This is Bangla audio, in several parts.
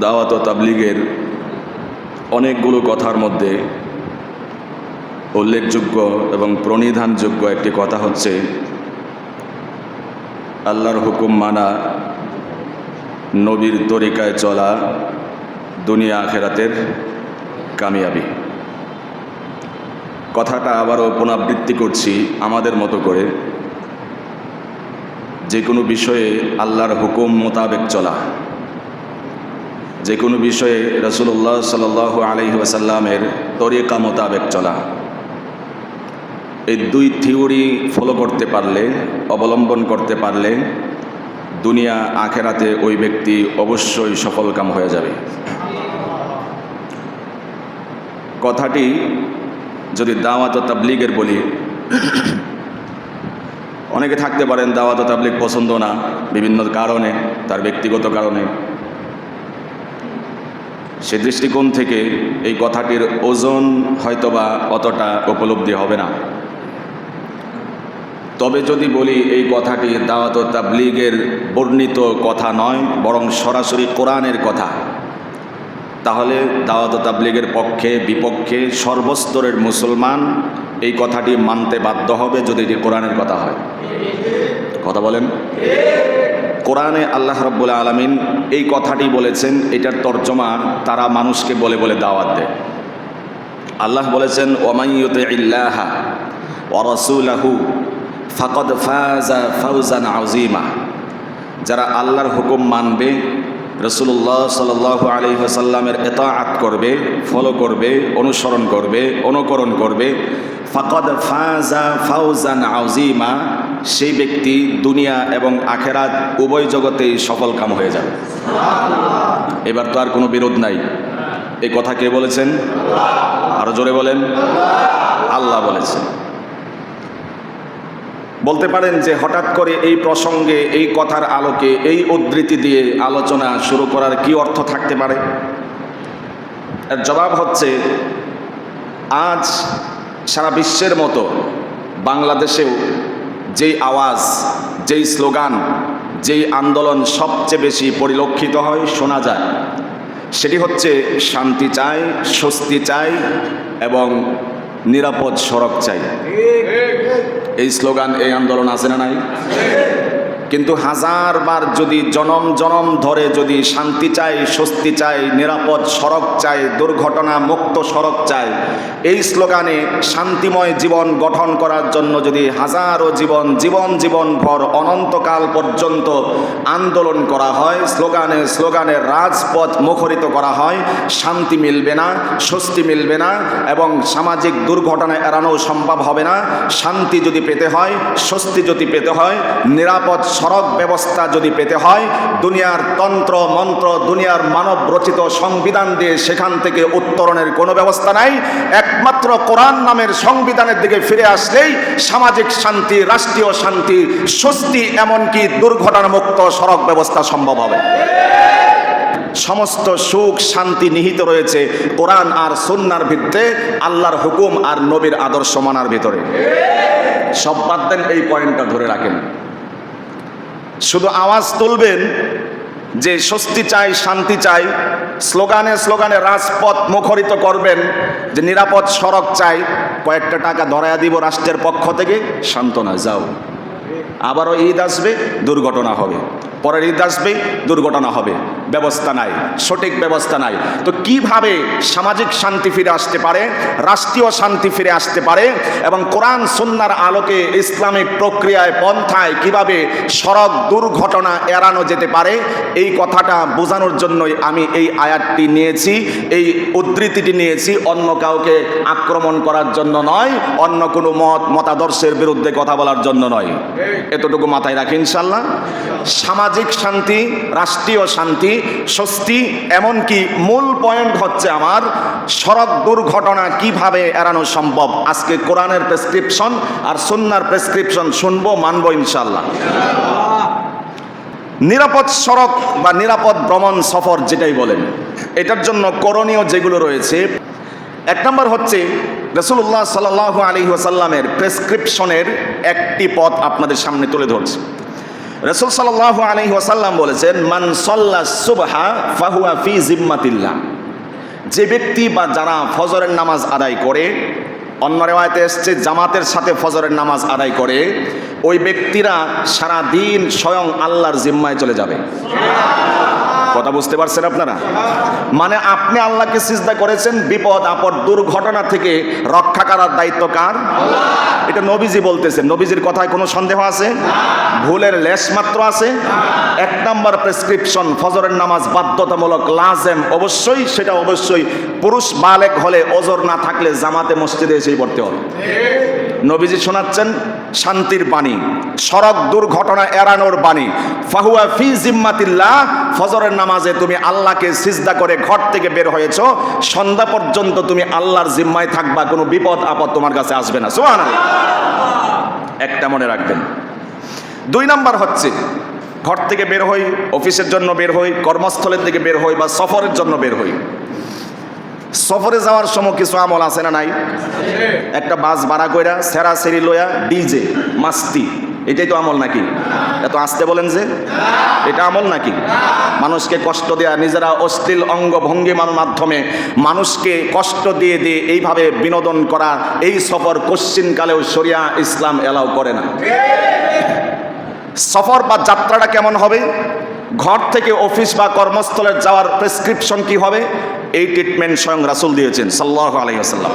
দাওয়াত ও তাবলীগের অনেকগুলো কথার মধ্যে উল্লেখযোগ্য এবং প্রণিধানযোগ্য একটি কথা হচ্ছে আল্লাহর হুকুম মানা, নবীর তরিকায় চলা, দুনিয়া আখেরাতের কামিয়াবি। কথাটা আবারও পুনরাবৃত্তি করছি আমাদের মতো করে, যে কোনো বিষয়ে আল্লাহর হুকুম মোতাবেক চলা, যে কোনো বিষয়ে রাসূলুল্লাহ সাল্লাল্লাহু আলাইহি ওয়াসাল্লামের তরিকা মোতাবেক চলা, এই দুই থিওরি ফলো করতে পারলে, অবলম্বন করতে পারলে দুনিয়া আখেরাতে ওই ব্যক্তি অবশ্যই সফলকাম হয়ে যাবে। কথাটি যদি দাওয়াত ও তাবলীগের বলি, অনেকে থাকতে পারেন দাওয়াত ও তাবলীগ পছন্দ না, বিভিন্ন কারণে, তার ব্যক্তিগত কারণে। সে দৃষ্টিকোণ থেকে এই কথাটির ওজন হয়তোবা অতটা উপলব্ধি হবে না। তবে যদি বলি এই কথাটি দাওয়াত ও তাবলীগের বর্ণিত কথা নয়, বরং সরাসরি কোরআনের কথা, তাহলে দাওয়াত ও তাবলীগের পক্ষে বিপক্ষে সর্বস্তরের মুসলমান এই কথাটি মানতে বাধ্য হবে যদি এটি কোরআনের কথা হয়। কথা বলেন। কোরআনে আল্লাহ রাব্বুল আলামিন এই কথাটি বলেছেন, এটার তর্জমা তারা মানুষকে বলে বলে দাওয়াত দেয়। আল্লাহ বলেছেন, ওয়ামান ইউতিইল্লাহা ওয়া রাসূলাহু ফাকাদ ফাযা ফাওজান আযীমা। যারা আল্লাহর হুকুম মানবে, রাসূলুল্লাহ সাল্লাল্লাহু আলাইহি ওয়াসাল্লামের ইতাআত করবে, ফলো করবে, অনুসরণ করবে, অনুকরণ করবে, ফাকাদ ফাযা ফাওজান আযীমা, সেই ব্যক্তি দুনিয়া এবং আখেরাত উভয় জগতেই সফলকাম হয়ে যাবে। এবার তো আর কোনো বিরোধ নাই। এই কথা কে বলেছেন? আরো জোরে বলেন। আল্লাহ বলেছেন। বলতে পারেন যে হঠাৎ করে এই প্রসঙ্গে, এই কথার আলোকে, এই উদ্ধৃতি দিয়ে আলোচনা শুরু করার কি অর্থ থাকতে পারে? এর জবাব হচ্ছে, আজ সারা বিশ্বের মতো বাংলাদেশেও যেই আওয়াজ, যেই স্লোগান, যেই আন্দোলন সবচেয়ে বেশি পরিলক্ষিত হয়, শোনা যায়, সেটি হচ্ছে শান্তি চাই, স্বস্তি চাই এবং নিরাপদ সড়ক চাই। এই স্লোগান, এই আন্দোলন আছে না নাই? কিন্তু হাজারবার যদি জনম জনম ধরে যদি শান্তি চাই, স্বস্তি চাই, নিরাপদ সড়ক চাই, দুর্ঘটনা মুক্ত সড়ক চাই, এই স্লোগানে শান্তিময় জীবন গঠন করার জন্য যদি হাজারো জীবন জীবন জীবন ভর অনন্তকাল পর্যন্ত আন্দোলন করা হয়, স্লোগানে স্লোগানে রাজপথ মুখরিত করা হয়, শান্তি মিলবে না, স্বস্তি মিলবে না এবং সামাজিক দুর্ঘটনা এড়ানো সম্ভব হবে না। শান্তি যদি পেতে হয়, স্বস্তি যদি পেতে হয়, নিরাপদ সড়ক ব্যবস্থা যদি পেতে হয়, দুনিয়ার তন্ত্র মন্ত্র, দুনিয়ার মানব রচিত সংবিধান দিয়ে সেখান থেকে উত্তরণের কোনো ব্যবস্থা নাই। একমাত্র কোরআন নামের সংবিধানের দিকে ফিরে আসলেই সামাজিক শান্তি, রাষ্ট্রীয় শান্তি, স্বস্তি, এমনকি দুর্ঘটনা মুক্ত সড়ক ব্যবস্থা সম্ভব হবে। সমস্ত সুখ শান্তি নিহিত রয়েছে কোরআন আর সুন্নাহর ভিত্তিতে, আল্লাহর হুকুম আর নবীর আদর্শ মানার ভিতরে। সব বাদ দেন, এই পয়েন্টটা ধরে রাখেন। শুধু আওয়াজ তুলবেন যে স্বস্তি চাই, শান্তি চাই, স্লোগানে স্লোগানে রাজপথ মুখরিত করবেন যে নিরাপদ সড়ক চাই, কয়েকটা টাকা ধরায়া দিব রাষ্ট্রের পক্ষ থেকে, সান্ত্বনা যাও। আবারও ঈদ আসবে, দুর্ঘটনা হবে, পরের ঈদ আসবে, দুর্ঘটনা হবে, ব্যবস্থা নাই, সঠিক ব্যবস্থা নাই। তো কিভাবে সামাজিক শান্তি ফিরে আসতে পারে, রাষ্ট্রীয় শান্তি ফিরে আসতে পারে এবং কোরআন সুন্নাহর আলোকে ইসলামিক প্রক্রিয়ায় পন্থায় কিভাবে সড়ক দুর্ঘটনা এড়ানো যেতে পারে, এই কথাটা বোঝানোর জন্যই আমি এই আয়াতটি নিয়েছি, এই উদ্ধৃতিটি নিয়েছি। অন্য কাউকে আক্রমণ করার জন্য নয়, অন্য কোনো মতাদর্শের বিরুদ্ধে কথা বলার জন্য নয়। এতটুকু মাথায় রাখি ইনশাল্লাহ। সামাজিক শান্তি, রাষ্ট্রীয় শান্তি, স্বস্তি, এমনকি মূল পয়েন্ট হচ্ছে আমার সড়ক দুর্ঘটনা কিভাবে এড়ানো সম্ভব। আজকে কোরআনের প্রেসক্রিপশন আর সুন্নাহর প্রেসক্রিপশন শুনবো, মানবো ইনশাল্লাহ। নিরাপদ সড়ক বা নিরাপদ ভ্রমণ সফর যেটাই বলেন, এটার জন্য করণীয় যেগুলো রয়েছে, এক নম্বর হচ্ছে রাসূলুল্লাহ সাল্লাল্লাহু আলাইহি ওয়াসাল্লামের প্রেসক্রিপশনের একটি পথ আপনাদের সামনে তুলে ধরছি। রাসূল সাল্লাল্লাহু আলাইহি ওয়াসাল্লাম বলেছেন, মান সাল্লা সুবহা ফাহুয়া ফি জিম্মাতিল্লাহ। যে ব্যক্তি বা যারা ফজরের নামাজ আদায় করে, অন্য রিওয়ায়াতে এসেছে জামাতের সাথে ফজরের নামাজ আদায় করে, ওই ব্যক্তিরা সারা দিন স্বয়ং আল্লাহর জিম্মায় চলে যাবে। কথা বুঝতে পারছেন আপনারা? মানে আপনি আল্লাহকে সিজদা করেছেন, বিপদ আপদ দুর্ঘটনা থেকে রক্ষা করার দায়িত্ব কার? এটা নবীজি বলতেছেন। নবীজির কথায় কোনো সন্দেহ আছে? ভুলের লেশ মাত্র আছে? এক নাম্বার প্রেসক্রিপশন, ফজরের নামাজ বাধ্যতামূলক, লাজেম, অবশ্যই, সেটা অবশ্যই পুরুষ বালেগ হলে ওজর না থাকলে জামাতে মসজিদে এসেই পড়তে হবে। নবীজি শোনাচ্ছেন শান্তির বাণী, সড়ক দুর্ঘটনা এড়ানোর বাণী। ফাহুয়া ফি জিম্মাতিল্লাহ, ফজরের নামাজে তুমি আল্লাহকে সিজদা করে ঘর থেকে বের হয়েছো, সন্ধ্যা পর্যন্ত তুমি আল্লাহর জিম্মায় থাকবা, কোনো বিপদ আপদ তোমার কাছে আসবে না। সুবহানাল্লাহ। একটা মনে রাখবেন। 2 নাম্বার হচ্ছে, ঘর থেকে বের হই, অফিসের জন্য বের হই, কর্মস্থলের থেকে বের হই, বা সফরের জন্য বের হই। সফরে যাওয়ার সময় কিছু আমল আছে না নাই? একটা বাস ভাড়া কইরা সেরা সেরি লয়া ডিজে মাস্তি, এটাই তো আমল নাকি? এত আসতে বলেন যে এটা আমল নাকি? মানুষকে কষ্ট দেয়া, নিজেরা অশ্লীল অঙ্গ ভঙ্গিমার মাধ্যমে মানুষকে কষ্ট দিয়ে দিয়ে এইভাবে বিনোদন করা, এই সফর কোশ্চিনকালেও শরিয়া ইসলাম এলাও করে না। সফর বা যাত্রাটা কেমন হবে? ঘর থেকে অফিস বা কর্মস্থলে যাওয়ার প্রেসক্রিপশন কি হবে? এই ট্রিটমেন্ট স্বয়ং রাসূল দিয়েছেন সাল্লাল্লাহু আলাইহি ওয়াসাল্লাম।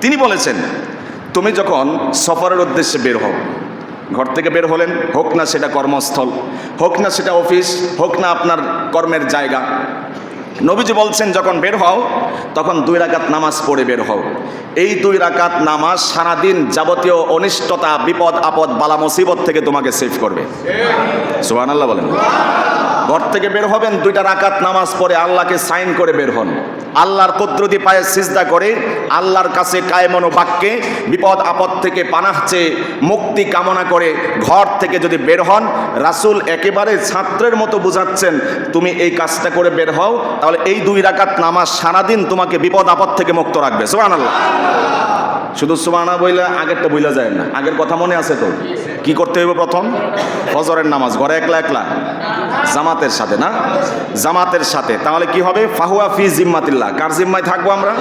তিনি বলেছেন, তুমি যখন সফরের উদ্দেশ্যে বের হও, ঘর থেকে বের হলেন, হোক না সেটা কর্মস্থল, হোক না সেটা অফিস, হোক না আপনার কর্মের জায়গা, নবীজি বলছেন যখন বের হও তখন 2 রাকাত নামাজ পড়ে বের হও। এই 2 রাকাত নামাজ সারাদিন যাবতীয় অনিষ্টতা, বিপদ আপদ, বালা মুসিবত থেকে তোমাকে সেভ করবে। সুবহানাল্লাহ বলেন। ঘর থেকে বের হবেন, 2টা রাকাত নামাজ পড়ে আল্লাহকে সাইন করে বের হন, আল্লাহর কুদরতি পায়ে সিজদা করে আল্লাহর কাছে কায়মন বাক্যে বিপদ আপদ থেকে পানাহ চেয়ে মুক্তি কামনা করে ঘর থেকে যদি বের হন, রাসূল একেবারে ছাত্রের মতো বুঝাচ্ছেন, তুমি এই কাজটা করে বের হও, তাহলে এই 2 রাকাত নামাজ সারাদিন তোমাকে বিপদ আপদ থেকে মুক্ত রাখবে। সুবহানাল্লাহ। শুধু সুবহানাল্লাহ বইলা আগেরটা বইলা যায় না। আগের কথা মনে আছে তো? কি করতে হবে? প্রথম ফজরের নামাজ ঘরে একলা একলা, জামাতের সাথে না? জামাতের সাথে। তাহলে কি হবে? ফাহুয়া ফি জিম্মাতিল্লাহ। কার জিম্মায় থাকবো আমরা?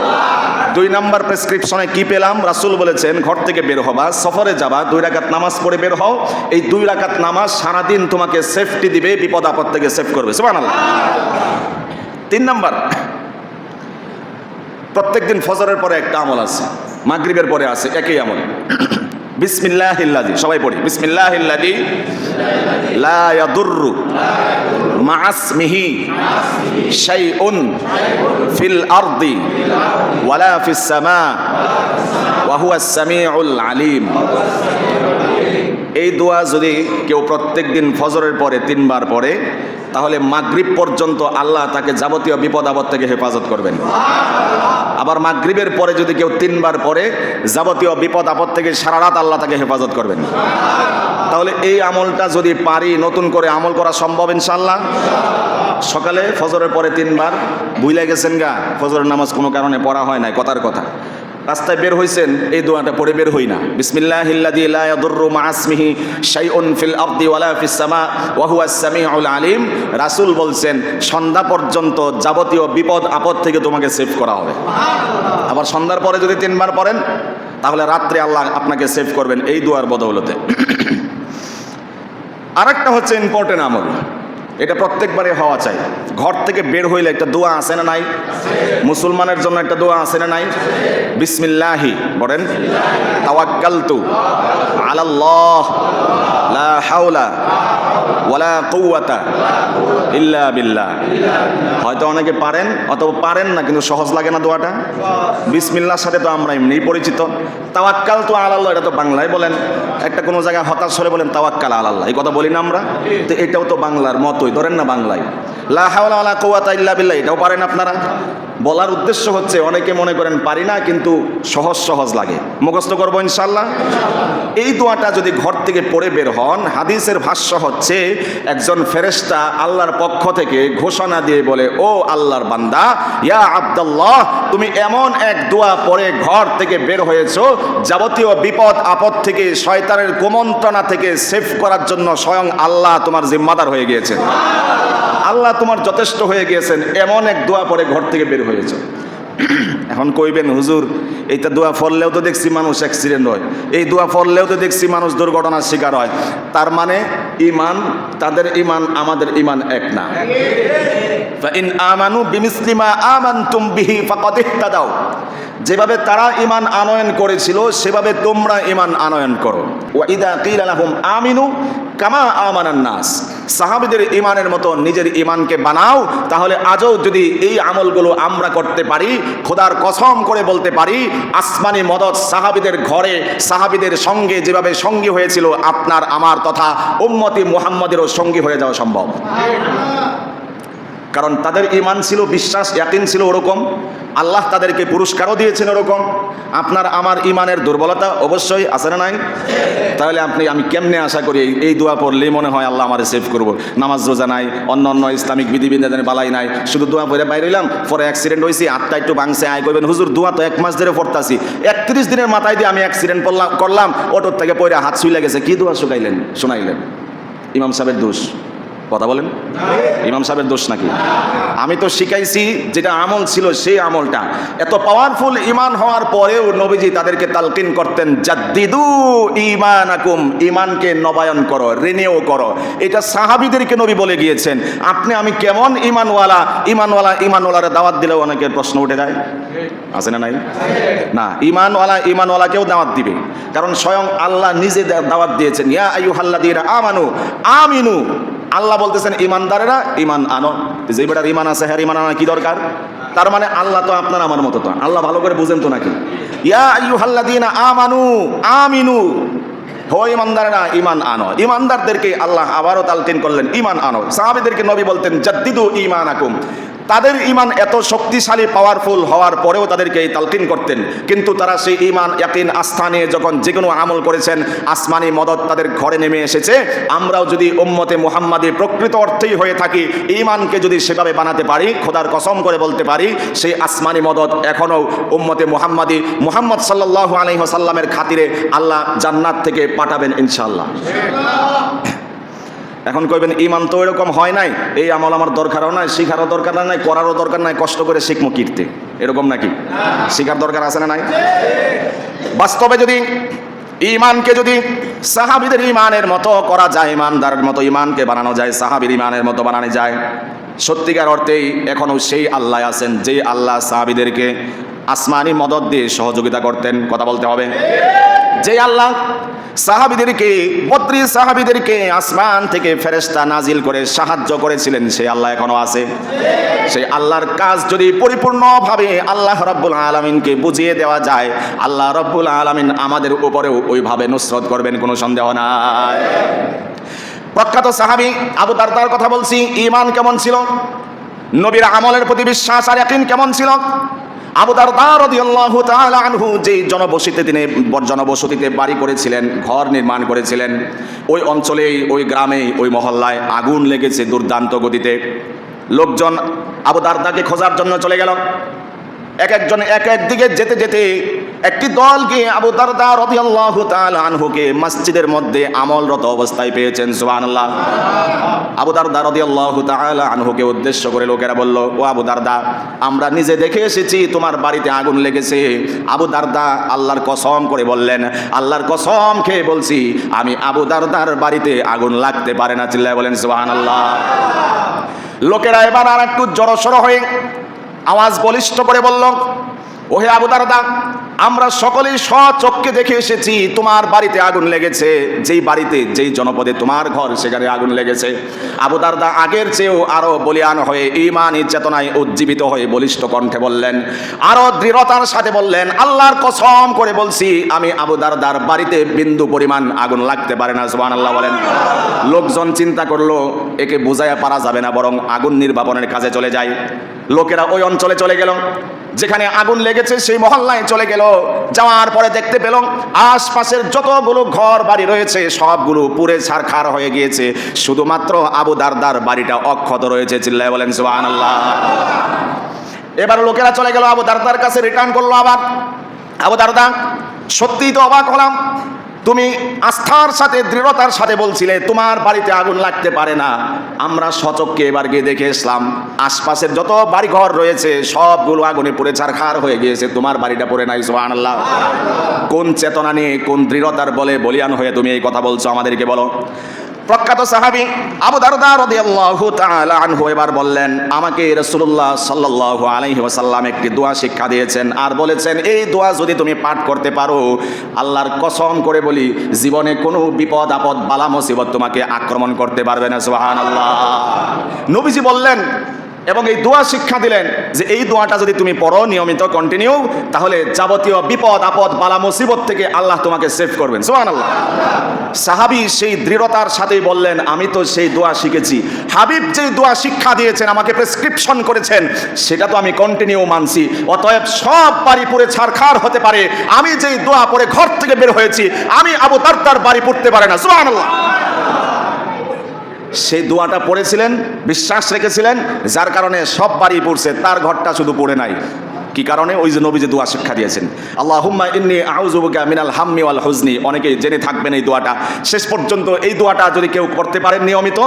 2 নাম্বার প্রেসক্রিপশনে কি পেলাম? রাসূল বলেছেন ঘর থেকে বের হবা, সফরে যাবা, 2 রাকাত নামাজ পড়ে বের হও। এই 2 রাকাত নামাজ সারাদিন তোমাকে সেফটি দিবে, বিপদ আপদ থেকে সেভ করবে। সুবহানাল্লাহ। 3 নাম্বার, প্রত্যেকদিন ফজরের পরে একটা আমল আছে, মাগরিবের পরে আছে, একই আমল। বিসমিল্লাহিল্লাযী, সবাই পড়ি, বিসমিল্লাহিল্লাযী লা ইয়াদুররু মা ইসমিহি শাইউন ফিল আরদি ওয়ালা ফিস সামা ওয়া হুয়াস সামিউল আলিম। এই দোয়া যদি কেউ প্রত্যেকদিন ফজরের পরে 3 বার পড়ে, তাহলে মাগরিব পর্যন্ত আল্লাহ তাকে যাবতীয় বিপদ আপদ থেকে হেফাজত করবেন। আবার মাগরিবের পরে যদি কেউ 3 বার পড়ে, যাবতীয় বিপদ আপদ থেকে সারা রাত আল্লাহ তাকে হেফাজত করবেন। তাহলে এই আমলটা যদি পারি, নতুন করে আমল করা সম্ভব ইনশাআল্লাহ। সকালে ফজরের পরে 3 বার ভুলে গেছেন গা, ফজরের নামাজ কোনো কারণে পড়া হয় নাই, কথার কথা, রাস্তায় বের হইছেন, এই দোয়াটা পড়ে বের হই না, বিসমিল্লাহিল্লাযী লা ইয়াদুররু মা ইসমিহি শাইউন ফিল আরদি ওয়ালা ফিস সামা ওয়া হুয়াস সামিউল আলিম। রাসূল বলছেন সন্ধ্যা পর্যন্ত যাবতীয় বিপদ আপদ থেকে তোমাকে সেভ করা হবে। আবার সন্ধ্যার পরে যদি 3 বার পড়েন, তাহলে রাত্রে আল্লাহ আপনাকে সেভ করবেন এই দোয়ার বদৌলতে। আরেকটা হচ্ছে ইম্পর্টেন্ট আমল, এটা প্রত্যেকবারে হওয়া চাই। ঘর থেকে বের হইলে একটা দোয়া আছে না নাই? মুসলমানের জন্য একটা দোয়া আছে না নাই? বিসমিল্লাহি বলেন, তাওয়াক্কালতু আলাল্লাহ লা হাওলা ওয়ালা কুওয়াতা ইল্লা বিল্লাহ। হয়তো অনেকে পারেন অথবা পারেন না, কিন্তু সহজ লাগে না দোয়াটা। বিসমিল্লাহর সাথে তো আমরা এমনিই পরিচিত। তাওয়াক্কালতু আলাল্লাহ, এটা তো বাংলায় বলেন। একটা কোনো জায়গায় হতাশ হলে বলেন তাওয়াক্কাল আলাল্লাহ, এই কথা বলি না আমরা? তো এটাও তো বাংলার মতোই, ধরেন না বাংলায় লা হাওলা ওয়ালা কুওয়াতা ইল্লা বিল্লাহ, এটাও পারেন আপনারা? বলার উদ্দেশ্য হচ্ছে অনেকে মনে করেন পারি না, কিন্তু সহজ সহজ লাগে, মুখস্থ করবো ইনশাআল্লাহ। এই দোয়াটা যদি ঘর থেকে পড়ে বের হন, হাদিসের ভাষ্য হচ্ছে একজন ফেরেশতা আল্লাহর পক্ষ থেকে ঘোষণা দিয়ে বলে, ও আল্লাহর বান্দা, ইয়া আব্দুল্লাহ, তুমি এমন এক দোয়া পড়ে ঘর থেকে বের হয়েছো, যাবতীয় বিপদ আপদ থেকে, শয়তানের কুমন্ত্রণা থেকে সেভ করার জন্য স্বয়ং আল্লাহ তোমার জিম্মাদার হয়ে গিয়েছেন। আল্লাহ তোমার যথেষ্ট হয়ে গিয়েছেন, এমন এক দোয়া পড়ে ঘর থেকে বের হয়েছো। এখন কইবেন, হুজুর এইটা দোয়া পড়লেও তো দেখছি মানুষ অ্যাক্সিডেন্ট হয়, এই দোয়া পড়লেও তো দেখছি মানুষ দুর্ঘটনার শিকার হয়। তার মানে ইমান, তাদের ইমান আমাদের ইমান এক না। ফাইন আমানু বিমিসলি মা আমানতুম বিহি ফাকাদ ইহতাদাও, যেভাবে তারা ইমান আনয়ন করেছিল সেভাবে তোমরা ইমান আনয়ন করো। ওয়া ইযা কিলা লাহুম আমিনু কামা আমানান নাস, সাহাবীদের ইমানের মতো নিজের ইমানকে বানাও, তাহলে আজও যদি এই আমলগুলো আমরা করতে পারি, খোদার কসম করে বলতে পারি, আসমানি মদদ সাহাবীদের ঘরে, সাহাবীদের সঙ্গে যেভাবে সঙ্গী হয়েছিল, আপনার আমার তথা উম্মতি মুহাম্মাদেরও সঙ্গী হয়ে যাওয়া সম্ভব। কারণ তাদের ইমান ছিল, বিশ্বাস ইয়াকিন ছিল ওরকম, আল্লাহ তাদেরকে পুরস্কারও দিয়েছেন ওরকম। আপনার আমার ইমানের দুর্বলতা অবশ্যই আছে না নাই? তাহলে আমি কেমনে আশা করি এই দোয়া পড়লেই মনে হয় আল্লাহ আমারে সেভ করবো? নামাজ রোজা নাই, অন্য অন্য ইসলামিক বিধিবিধানের বালাই নাই, শুধু দোয়া পড়ে বাইরে হইলাম, পরে অ্যাক্সিডেন্ট হয়েছি, আটটা একটু ভাঙছে, আয় করবেন হুজুর দোয়া তো 1 মাস ধরে পড়তাছি, 31 দিনের মাথায় দিয়ে আমি অ্যাক্সিডেন্ট করলাম, অটোর থেকে পড়ে হাত ছুঁয়ে গেছে, কি দোয়া শোনাইলেন? ইমাম সাহেবের দোষ? কথা বলেন, ইমাম সাহেবের দোষ নাকি? আমি তো শিখাইছি যেটা আমল ছিল সেই আমলটা। এত পাওয়ারফুল ইমান হওয়ার পরেও নবীজি তাদেরকে তালকিন করতেন, জাদ্দিদু ঈমানাকুম, ইমানকে নবায়ন করো, রিনিউ করো। এটা সাহাবীদেরকে নবী বলে গিয়েছেন। আমি কেমন ইমানওয়ালারে দাওয়াত দিলেও অনেকের প্রশ্ন উঠে যায়, আছে না নাই? না, ইমানওয়ালাকেও দাওয়াত দিবে, কারণ স্বয়ং আল্লাহ নিজে দাওয়াত দিয়েছেন, ইয়া আইয়ুহাল্লাযীনা আমানু আমিনু। আল্লাহ বলতেছেন ইমানদারেরা ইমান আনো। যে বেটার ইমান আছে, হ্যাঁ ইমান আনা কি দরকার? তার মানে আল্লাহ তো আপনার আমার মতো তো, আল্লাহ ভালো করে বুঝেন তো নাকি? ইয়া আইয়ুহাল্লাযীনা আমানু আমিনু, হো ইমানদারেরা ইমান আনো। ইমানদারদেরকে আল্লাহ আবারও তালকিন করলেন, ইমান আনো। সাহাবীদেরকে নবী বলতেন জাদ্দিদু ঈমানাকুম। তাদের ইমান এত শক্তিশালী পাওয়ারফুল হওয়ার পরেও তাদেরকে এই তালকিন করতেন, কিন্তু তারা সেই ইমান ইয়াকিন আস্থা নিয়ে যখন যে কোনো আমল করেছেন, আসমানি মদদ তাদের ঘরে নেমে এসেছে। আমরাও যদি উম্মতে মুহাম্মাদি প্রকৃত অর্থেই হয়ে থাকি, ইমানকে যদি সেভাবে বানাতে পারি, খোদার কসম করে বলতে পারি, সেই আসমানি মদদ এখনও উম্মতে মুহাম্মাদি মুহাম্মদ সাল্লাল্লাহু আলাইহি ওয়াসাল্লামের খাতিরে আল্লাহ জান্নাত থেকে পাঠাবেন ইনশাআল্লাহ। এখন কইবেন ইমান তো এরকম হয় নাই, এই আমল আমার দরকারও নাই, শিখারও দরকার নাই, করারও দরকার নাই, কষ্ট করে শিখমো কীর্তি, এরকম নাকি? শিখার দরকার আছে না নাই? বাস্তবে যদি ইমানকে যদি সাহাবীদের ইমানের মতো করা যায়, ইমানদারের মতো ইমানকে বানানো যায়, সাহাবীর ইমানের মতো বানানো যায়, সত্যিকার অর্থেই এখনও সেই আল্লাহ আছেন যে আল্লাহ সাহাবীদেরকে আসমানি মদদ দিয়ে সহযোগিতা করতেন। কথা বলতে হবে। যে আল্লাহ সাহাবীদেরকে আসমান থেকে ফেরেশতা নাজিল করে সাহায্য করেছিলেন, সেই আল্লাহ এখনো আছে। সেই আল্লাহর কাজ যদি পরিপূর্ণভাবে আল্লাহ রাব্বুল আলামিনকে বুঝিয়ে দেওয়া যায়, আল্লাহ রাব্বুল আলামিন আমাদের উপরেও ওইভাবে নুসরত করবেন, কোনো সন্দেহ নাই। প্রখ্যাত সাহাবী আবু দারদার কথা বলছি। ঈমান কেমন ছিল? নবীর আমলের প্রতি বিশ্বাস আর ইয়াকিন কেমন ছিল? আবু দারদা রাদিয়াল্লাহু তাআলা আনহু যে জনবসতিতে বাড়ি করেছিলেন, ঘর নির্মাণ করেছিলেন, ওই অঞ্চলেই, ওই গ্রামেই, ওই মহল্লায় আগুন লেগেছে দুর্দান্ত গতিতে। লোকজন আবু দারদাকে খোঁজার জন্য চলে গেল। একজন এক দিকে যেতে যেতে একটি দল গিয়ে আবু দারদা রাদিয়াল্লাহু তাআলা আনহুকে মসজিদের মধ্যে আমলরত অবস্থায় পেয়েছেন। সুবহানাল্লাহ। আবু দারদা রাদিয়াল্লাহু তাআলা আনহুকে উদ্দেশ্য করে লোকেরা বলল, ও আবু দারদা, আমরা নিজে দেখে এসেছি তোমার বাড়িতে আগুন লেগেছে। আবু দারদা আল্লাহর কসম করে বললেন, আল্লাহর কসম খেয়ে বলছি, আমি আবু দারদার বাড়িতে আগুন লাগতে পারে না। চিল্লায় বলেন সুবহানাল্লাহ। লোকেরা এবার আর একটু জড়সড় হয়ে আওয়াজ বলিষ্ঠ করে বলল, ওহে আবু দারদা, আমরা সকলেই স্বচক্ষে দেখে এসেছি তোমার বাড়িতে আগুন লেগেছে। যেই বাড়িতে, যেই জনপদে তোমার ঘর, সেখানে আগুন লেগেছে। আবু দারদা আগের চেয়েও আরো বলিয়ান হয়ে, ঈমানী চেতনায় উজ্জীবিত হয়ে বলিষ্ঠ কণ্ঠে বললেন, আরো দৃঢ়তার সাথে বললেন, আল্লাহর কসম করে বলছি, আমি আবু দারদার বাড়িতে বিন্দু পরিমাণ আগুন লাগতে পারে না। সুবহানাল্লাহ বলেন। লোকজন চিন্তা করলো একে বুঝাইয়া পারা যাবে না, বরং আগুন নির্বাপনের কাজে চলে যায়। লোকেরা ওই অঞ্চলে চলে গেল, যেখানে আগুন লেগেছে সেই মহল্লায় চলে গেল। যাওয়ার পরে দেখতে পেল আশপাশের যতগুলো ঘর বাড়ি রয়েছে সবগুলো পুড়ে ছারখার হয়ে গিয়েছে, শুধুমাত্র আবু দারদার বাড়িটা অক্ষত রয়েছে। চিল্লায় বলেন সুবহানাল্লাহ। এবার লোকেরা চলে গেল, আবু দারদার কাছে রিটার্ন করলো আবার। আবু দারদা, সত্যিই তো অবাক হলাম, তুমি আস্থার সাথে দৃঢ়তার সাথে বলছিলে তোমার বাড়িতে আগুন লাগতে পারে না। আমরা সচক্ষে এবার গিয়ে দেখে এসলাম আশপাশের যত বাড়িঘর রয়েছে সবগুলো আগুনে পুড়ে ছারখার হয়ে গিয়েছে, তোমার বাড়িটা পড়ে নাই। সুবহানাল্লাহ। কোন চেতনা নিয়ে, কোন দৃঢ়তার বলে বলিয়ান হয়ে তুমি এই কথা বলছো আমাদেরকে বলো। প্রখ্যাত সাহাবী আবু দারদা রাদিয়াল্লাহু তাআলা আনহু এবার বললেন, আমাকে রাসূলুল্লাহ সাল্লাল্লাহু আলাইহি ওয়াসাল্লাম একটি দোয়া শিক্ষা দিয়েছেন আর বলেছেন এই দোয়া যদি তুমি পাঠ করতে পারো, আল্লাহর কসম করে বলি জীবনে কোনো বিপদ আপদ বালা মুসিবত তোমাকে আক্রমণ করতে পারবে না। সুবহানাল্লাহ। নবীজি বললেন এবং এই দোয়া শিক্ষা দিলেন যে এই দোয়াটা যদি তুমি পড়ো নিয়মিত কন্টিনিউ, তাহলে যাবতীয় বিপদ আপদ বালা মুসিবত থেকে আল্লাহ তোমাকে সেভ করবেন। সুবহানাল্লাহ। সাহাবী সেই দৃঢ়তার সাথেই বললেন, আমি তো সেই দোয়া শিখেছি, হাবিব যেই দোয়া শিক্ষা দিয়েছেন আমাকে প্রেসক্রিপশন করেছেন সেটা তো আমি কন্টিনিউ মানছি, অতএব সব বাড়ি পুড়ে ছারখার হতে পারে, আমি যেই দোয়া পড়ে ঘর থেকে বের হয়েছি আমি আবু দারদার বাড়ি পুড়তে পারে না। সুবহানাল্লাহ। সেই দোয়াটা পড়েছিলেন, বিশ্বাস রেখেছিলেন, যার কারণে সব বাড়ি পড়ছে, তার ঘরটা শুধু পড়ে নাই। কি কারণে? ওই যে নবীজি দোয়া শিক্ষা দিয়েছেন, আল্লাহুম্মা ইন্নী আউযু বিকা মিনাল হাম্মি ওয়াল হুজনি। অনেকেই জেনে থাকবেন এই দোয়াটা। শেষ পর্যন্ত এই দোয়াটা যদি কেউ করতে পারেন নিয়মিত,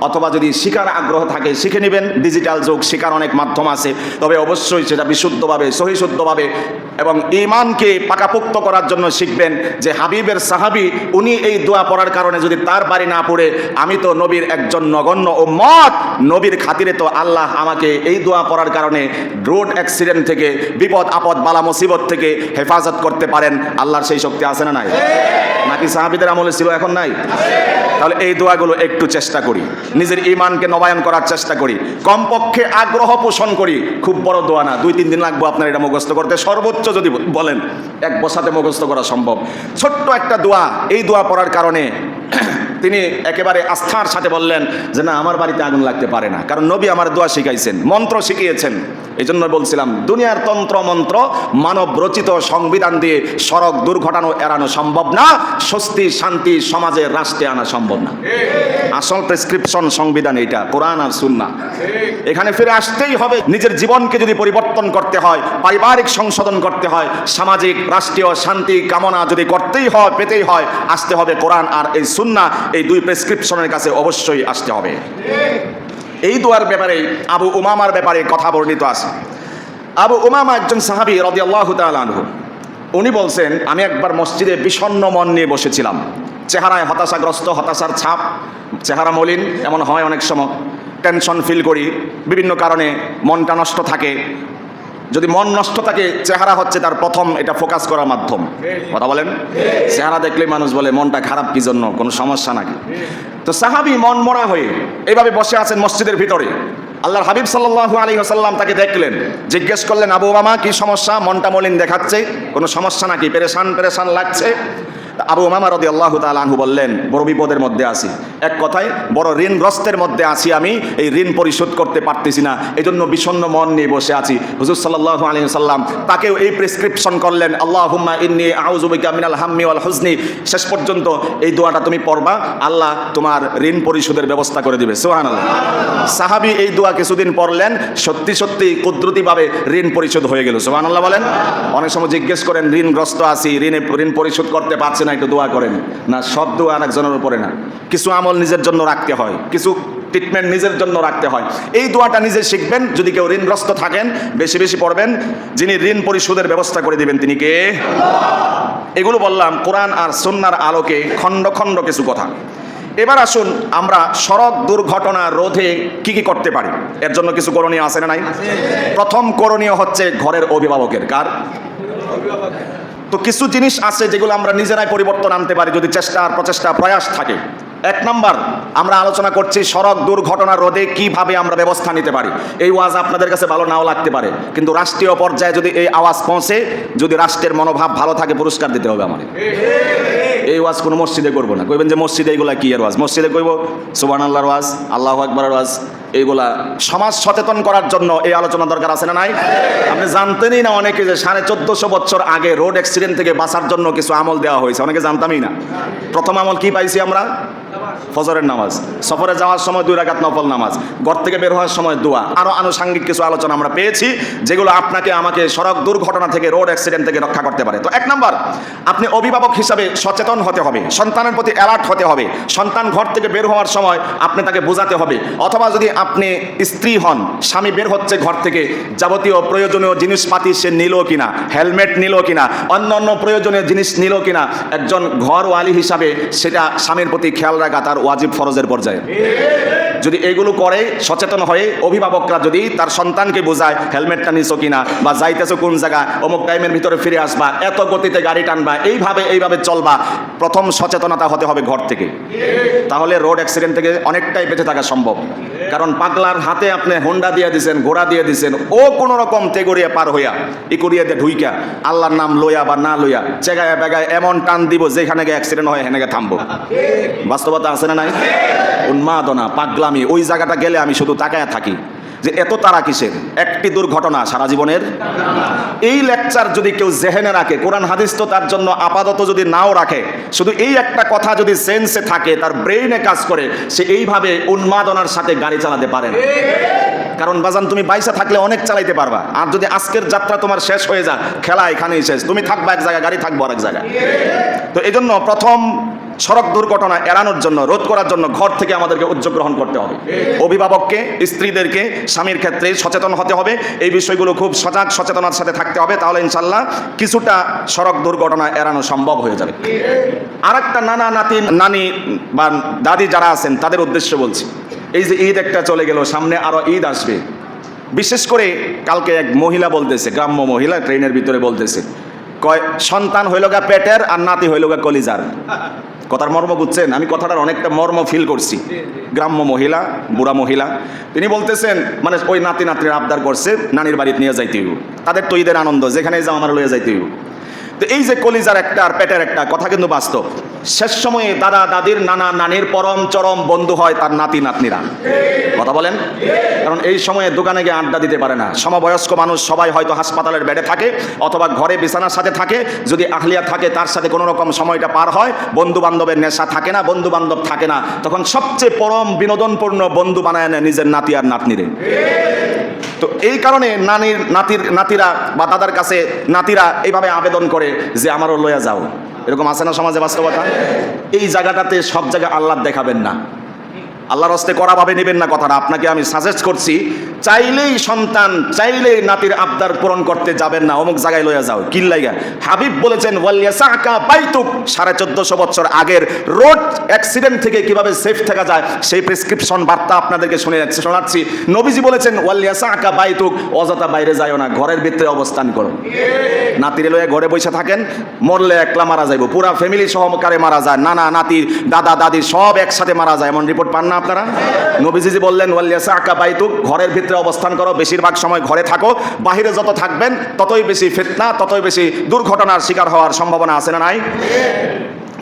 অথবা যদি শিখার আগ্রহ থাকে শিখে নেবেন, ডিজিটাল যুগ, শিখার অনেক মাধ্যম আছে, তবে অবশ্যই সেটা বিশুদ্ধভাবে সহিশুদ্ধভাবে এবং ঈমানকে পাকাপোক্ত করার জন্য শিখবেন। যে হাবিবের সাহাবী উনি এই দোয়া পড়ার কারণে যদি তার বাড়ি না পড়ে, আমি তো নবীর একজন নগণ্য উম্মত, নবীর খাতিরে তো আল্লাহ আমাকে এই দোয়া পড়ার কারণে রোড অ্যাক্সিডেন্ট থেকে, বিপদ আপদ বালা মুসিবত থেকে হেফাজত করতে পারেন। আল্লাহর সেই শক্তি আছে না নাই? নাকি সাহাবীদের আমলে ছিল, এখন নাই? তাহলে এই দোয়াগুলো একটু চেষ্টা করি, নিজের ঈমানকে নবায়ন করার চেষ্টা করি, কমপক্ষে আগ্রহ পোষণ করি। খুব বড় দোয়া না, 2-3 দিন লাগবে আপনার এটা মুখস্থ করতে, সর্বোচ্চ যদি বলেন 1 বছরে মুখস্থ করা সম্ভব। ছোট্ট একটা দোয়া, এই দোয়া পড়ার কারণে তিনি একেবারে আস্থার সাথে বললেন যে না, আমার বাড়িতে আগুন লাগতে পারে না, কারণ নবী আমার দোয়া শিখাইছেন, মন্ত্র শিখিয়েছেন। এই জন্য বলছিলাম দুনিয়ার তন্ত্র মন্ত্র মানব রচিত সংবিধান দিয়ে সড়ক দুর্ঘটনা এড়ানো সম্ভব না, স্বস্তি শান্তি সমাজে রাষ্ট্রে আনা সম্ভব না। আসল প্রেসক্রিপশন সংবিধান এটা, কোরআন আর সুন্নাহ। এখানে ফিরে আসতেই হবে। নিজের জীবনকে যদি পরিবর্তন করতে হয়, পারিবারিক সংশোধন করতে হয়, সামাজিক রাষ্ট্রীয় শান্তি কামনা যদি করতেই হয়, পেতেই হয়, আসতে হবে কোরআন আর এই সুন্নাহ, এই 2 প্রেসক্রিপশনের কাছে অবশ্যই আসতে হবে। এই দোয়ার ব্যাপারে আবু উমামার ব্যাপারে কথা বর্ণিত আছে। আবু উমামা একজন সাহাবী রাদিয়াল্লাহু তাআলা আনহু। উনি বলছেন, আমি একবার মসজিদে বিষণ্ণ মন নিয়ে বসেছিলাম, চেহারায় হতাশাগ্রস্ত, হতাশার ছাপ, চেহারা মলিন, এমন হয় অনেক সময়, টেনশন ফিল করি, বিভিন্ন কারণে মনটা নষ্ট থাকে। যদি মন নষ্ট থাকে, চেহারা হচ্ছে তার প্রথম এটা ফোকাস করার মাধ্যম। কথা বলেন? চেহারা দেখলে মানুষ বলে মনটা খারাপ কি জন্য, কোনো সমস্যা নাকি? তো সাহাবী মন মরা হয়ে এইভাবে বসে আছেন মসজিদের ভিতরে। আল্লাহর হাবিব সাল্লাল্লাহু আলাইহি ওয়াসাল্লাম তাকে দেখলেন, জিজ্ঞেস করলেন, আবু উমামা কি সমস্যা, মনটা মলিন দেখাচ্ছে, কোনো সমস্যা নাকি, পেরেশান লাগছে? আবু উমামা রাদিয়াল্লাহু তাআলা আনহু বললেন, বড় বিপদের মধ্যে আছি, এক কথায় বড় ঋণগ্রস্তের মধ্যে আছি, আমি এই ঋণ পরিশোধ করতে পারতেছি না, এই জন্য বিষণ্ণ মন নিয়ে বসে আছি। হুজুর সাল্লাল্লাহু আলাইহি ওয়াসাল্লাম তাকেও এই প্রেসক্রিপশন করলেন, আল্লাহুম্মা ইন্নী আউযু বিকা মিনাল হাম্মি ওয়াল হুজনি। শেষ পর্যন্ত এই দোয়াটা তুমি পড়বা, আল্লাহ তোমার ঋণ পরিশোধের ব্যবস্থা করে দিবে। সুবহানাল্লাহ। সাহাবী এই দোয়া কিছুদিন পড়লেন, সত্যি সত্যি কুদরতিভাবে ঋণ পরিশোধ হয়ে গেল। সুবহানাল্লাহ বলেন। অনেক সময় জিজ্ঞেস করেন, ঋণগ্রস্ত আছি, ঋণ পরিশোধ করতে পারছি না, একটু দোয়া করেন। না, সব দোয়া আরেকজনের উপরে না, কিছু আমল নিজের জন্য রাখতে হয়, কিছু ট্রিটমেন্ট নিজের জন্য রাখতে হয়। এই দোয়াটা নিজে শিখবেন, যদি কেউ ঋণগ্রস্ত থাকেন বেশি বেশি পড়বেন, যিনি ঋণ পরিশোধের ব্যবস্থা করে দিবেন তিনি কে? এগুলো বললাম কোরআন আর সুন্নাহর আলোকে খণ্ড খণ্ড কিছু কথা। এবার আসুন আমরা সড়ক দুর্ঘটনা রোধে কি কি করতে পারি, এর জন্য কিছু করণীয় আছে না নাই? প্রথম করণীয় হচ্ছে ঘরের অভিভাবকের। কার? তো কিছু জিনিস আছে যেগুলো আমরা নিজেরাই পরিবর্তন আনতে পারি যদি প্রচেষ্টা প্রয়াস থাকে। 1 নাম্বার, আমরা আলোচনা করছি সড়ক দুর্ঘটনা রোধে কিভাবে আমরা ব্যবস্থা নিতে পারি। এই ওয়াজ আপনাদের কাছে ভালো নাও লাগতে পারে, কিন্তু রাষ্ট্রীয় পর্যায়ে যদি এই আওয়াজ পৌঁছে, যদি রাষ্ট্রের মনোভাব ভালো থাকে, পুরস্কার দিতে হবে আমাদের। এই ওয়াজ কোনো মসজিদে করবো না, কইবেন যে মসজিদে এইগুলা কি এর ওয়াজ, মসজিদে কইব সুবহানাল্লাহর ওয়াজ, আল্লাহু আকবারের ওয়াজ, এইগুলা সমাজ সচেতন করার জন্য এই আলোচনা দরকার আছে না নাই? আপনি জানতেনই না অনেকে যে 1450 বছর আগে রোড অ্যাক্সিডেন্ট থেকে বাঁচার জন্য কিছু আমল দেওয়া হয়েছে, অনেকে জানতামই না। প্রথম আমল কি পাইছি আমরা? ফজরের নামাজ, সফরে যাওয়ার সময় 2 রাকাত নফল নামাজ, ঘর থেকে বের হওয়ার সময় দোয়া, আরো আনুষঙ্গিক কিছু আলোচনা আমরা পেয়েছি যেগুলো আপনাকে আমাকে সড়ক দুর্ঘটনা থেকে, রোড অ্যাক্সিডেন্ট থেকে রক্ষা করতে পারে। তো 1 নাম্বার, আপনি অভিভাবক হিসাবে সচেতন হতে হবে, সন্তানের প্রতি অ্যালার্ট হতে হবে। সন্তান ঘর থেকে বের হওয়ার সময় আপনি তাকে বোঝাতে হবে, অথবা যদি আপনি স্ত্রী হন, স্বামী বের হচ্ছে ঘর থেকে, যাবতীয় প্রয়োজনীয় জিনিসপাতি সে নিল কিনা, হেলমেট নিল কিনা, অন্য প্রয়োজনীয় জিনিস নিল কিনা, একজন ঘরওয়ালি হিসাবে সেটা স্বামীর প্রতি খেয়াল রাখা তার ওয়াজিব ফরজের পর্যায়ে। যদি এগুলো করে সচেতন হয়ে অভিভাবকরা যদি তার সন্তানকে বোঝায় হেলমেটটা নিছো কিনা, বা যাইতেছো কোন জায়গা, অমুক টাইমের ভিতরে ফিরে আসবা, এত গতিতে গাড়ি টানবা, এইভাবে চলবা, প্রথম সচেতনতা হতে হবে ঘর থেকে। তাহলে রোড অ্যাক্সিডেন্ট থেকে অনেকটাই বেঁচে থাকা সম্ভব। কারণ পাগলার হাতে আপনি হোন্ডা দিয়ে দিয়েছেন, ঘোড়া দিয়ে দিয়েছেন, ও কোনো রকম তেগড়িয়া পার হইয়া ইকুরিয়া দিয়ে ঢুইকা আল্লাহর নাম লইয়া বা না লইয়া চেগায় বেগায় এমন টান দিব যেখানে গিয়ে অ্যাক্সিডেন্ট হয় হেনে থামবো। বাস্তবতা আছে না নাই? উন্মাদনা, পাগলামি, ওই জায়গাটা গেলে আমি শুধু তাকায় থাকি যে এত তারা কিসের, একটি দুর্ঘটনা সারা জীবনের। এই লেকচার যদি কেউ জেহেনে রাখে, কোরআন হাদিস তো তার জন্য আপাতত যদি নাও রাখে, শুধু এই একটা কথা যদি সেন্সে থাকে, তার ব্রেইনে কাজ করে, সে এইভাবে উন্মাদনার সাথে গাড়ি চালাতে পারে না। কারণ বাজান, তুমি বাইসা থাকলে অনেক চালাইতে পারবা, আর যদি আজকের যাত্রা তোমার শেষ হয়ে যায়, খেলা এখানেই শেষ, তুমি থাকবা এক জায়গায়, গাড়ি থাকবো আরেক জায়গায়। তো এই জন্য প্রথম সড়ক দুর্ঘটনা এড়ানোর জন্য, রোধ করার জন্য ঘর থেকে আমাদেরকে উদ্যোগ গ্রহণ করতে হবে। অভিভাবককে, স্ত্রীদেরকে, স্বামীর ক্ষেত্রে সচেতন হতে হবে, এই বিষয়গুলো খুব সজাগ সচেতনার সাথে থাকতে হবে। তাহলে ইনশাল্লাহ কিছুটা সড়ক দুর্ঘটনা এড়ানো সম্ভব হয়ে যাবে। আর একটা নানি বা দাদি যারা আছেন তাদের উদ্দেশ্যে বলছি, এই যে ঈদ একটা চলে গেল, সামনে আরো ঈদ আসবে। বিশেষ করে কালকে এক মহিলা বলতেছে, গ্রাম্য মহিলা, ট্রেনের ভিতরে বলতেছে, কয় সন্তান হইল গা পেটের আর নাতি হইল গা কলিজার। কথার মর্ম বুঝছেন? আমি কথাটার অনেকটা মর্ম ফিল করছি। গ্রাম্য মহিলা, বুড়া মহিলা, তিনি বলতেছেন মানে ওই নাতির আবদার করছে নানির বাড়িতে নিয়ে যাইতে হইব, তাদের তো ঈদের আনন্দ, যেখানে যাও আমার লইয়া যাইতে হইব। তো এই যে কলিজার একটা আর পেটের একটা কথা কিন্তু বাস্তব। শেষ সময়ে দাদা দাদির, নানা নানির পরম চরম বন্ধু হয় তার নাতিরা। কথা বলেন? কারণ এই সময়ে দোকানে গিয়ে আড্ডা দিতে পারে না। সমবয়স্ক মানুষ সবাই হয়তো হাসপাতালের বেডে থাকে, অথবা ঘরে বিছানার সাথে থাকে, যদি আহলিয়া থাকে তার সাথে কোনো রকম সময়টা পার হয়। বন্ধু বান্ধবের নেশা থাকে না, বন্ধু বান্ধব থাকে না, তখন সবচেয়ে পরম বিনোদনপূর্ণ বন্ধু বানায় নেয় নিজের নাতি আর নাতনিরে। তো এই কারণে নাতিরা বা দাদার কাছে নাতিরা এইভাবে আবেদন করে যে আমারও লইয়া যাও। এরকম আছে না সমাজে বাস্তবতা? এই জায়গাটাতে সব জায়গায় আল্লাহ দেখাবেন না, আল্লাহর হস্তে কড়াভাবে নেবেন না কথাটা। আপনাকে আমি সাজেস্ট করছি, চাইলেই সন্তান, চাইলেই নাতির আবদার পূরণ করতে যাবেন না, অমুক জায়গায় লইয়া যাও। কিল্লাইগা হাবিব বলেছেন, ওয়ালিয়াসাকা বাইতুক, 1450 বছর আগের রোড অ্যাক্সিডেন্ট থেকে কিভাবে সেফ থাকা যায় সেই প্রেসক্রিপশন বার্তা আপনাদেরকে শোনাচ্ছি। নবীজি বলেছেন, ওয়ালিয়াসাকা বাইতুক, অযথা বাইরে যাও না, ঘরের ভিতরে অবস্থান করো। নাতিরে লইয়া ঘরে বসে থাকেন, মরলে একলা মারা যাইব, পুরা ফ্যামিলি সহকারে মারা যায়, নানা নাতি দাদা দাদি সব একসাথে মারা যায়, এমন রিপোর্ট পান না আপনারা? নবীজি বললেন, ওয়ালিয়াসাকা বাইতুক, ঘরের ভিতরে অবস্থান করো, বেশিরভাগ সময় ঘরে থাকো। বাহিরে যত থাকবেন ততই বেশি ফিতনা, ততই বেশি দুর্ঘটনার শিকার হওয়ার সম্ভাবনা আছে না নাই?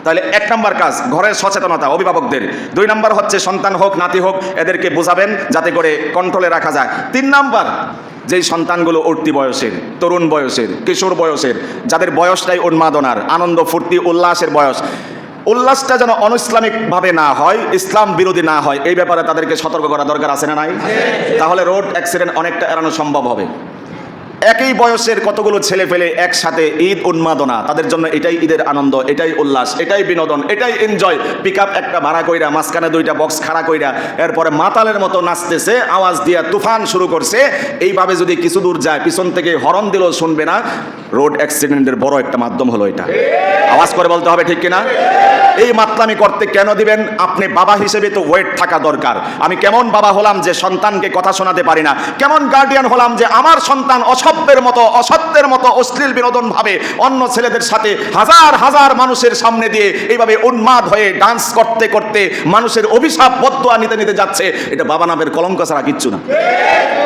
তাহলে 1 নম্বর কাজ ঘরের সচেতনতা অভিভাবকদের। 2 নম্বর হচ্ছে সন্তান হোক নাতি হোক এদেরকে বোঝাবেন যাতে করে কন্ট্রোলে রাখা যায়। 3 নম্বর, যেই সন্তানগুলো উঠতি বয়সের, তরুণ বয়সের, কিশোর বয়সের, যাদের বয়সটাই উন্মাদনার, আনন্দ ফুর্তি উল্লাসের বয়স, উল্লাসটা যেন অনইসলামিক ভাবে না হয়, ইসলাম বিরোধী না হয়, এই ব্যাপারে তাদেরকে সতর্ক করা দরকার আছে না নাই? তাহলে রোড অ্যাক্সিডেন্ট অনেকটা এড়ানো সম্ভব হবে। একই বয়সের কতগুলো ছেলে ফেলে একসাথে ঈদ উন্মাদনা, তাদের জন্য এটাই ঈদের আনন্দ, এটাই উল্লাস, এটাই বিনোদন, এটাই এনজয়। পিকআপ একটা ভাড়া কইরা, মাঝখানে 2টা বক্স খাড়া কইরা, এরপরে মাতালের মতো নাচতেছে, আওয়াজ দিয়া তুফান শুরু করছে। এইভাবে যদি কিছু দূর যায়, পিছন থেকে হরন দিলেও শুনবে না। রোড অ্যাক্সিডেন্টের বড় একটা মাধ্যম হলো এটা। আওয়াজ করে বলতে হবে, ঠিক কিনা? এই মাতলামি করতে কেন দিবেন? আপনি বাবা হিসেবে তো ওয়েট থাকা দরকার। আমি কেমন বাবা হলাম যে সন্তানকে কথা শোনাতে পারি না? কেমন গার্ডিয়ান হলাম যে আমার সন্তান অসত্যের মতো অশ্লীল বিনোদন ভাবে অন্য ছেলেদের সাথে হাজার হাজার মানুষের সামনে দিয়ে এইভাবে উন্মাদ হয়ে ডান্স করতে করতে মানুষের অভিশাপ বদদুয়া নিতে যাচ্ছে। এটা বাবা নামের কলঙ্ক ছাড়া কিচ্ছু না।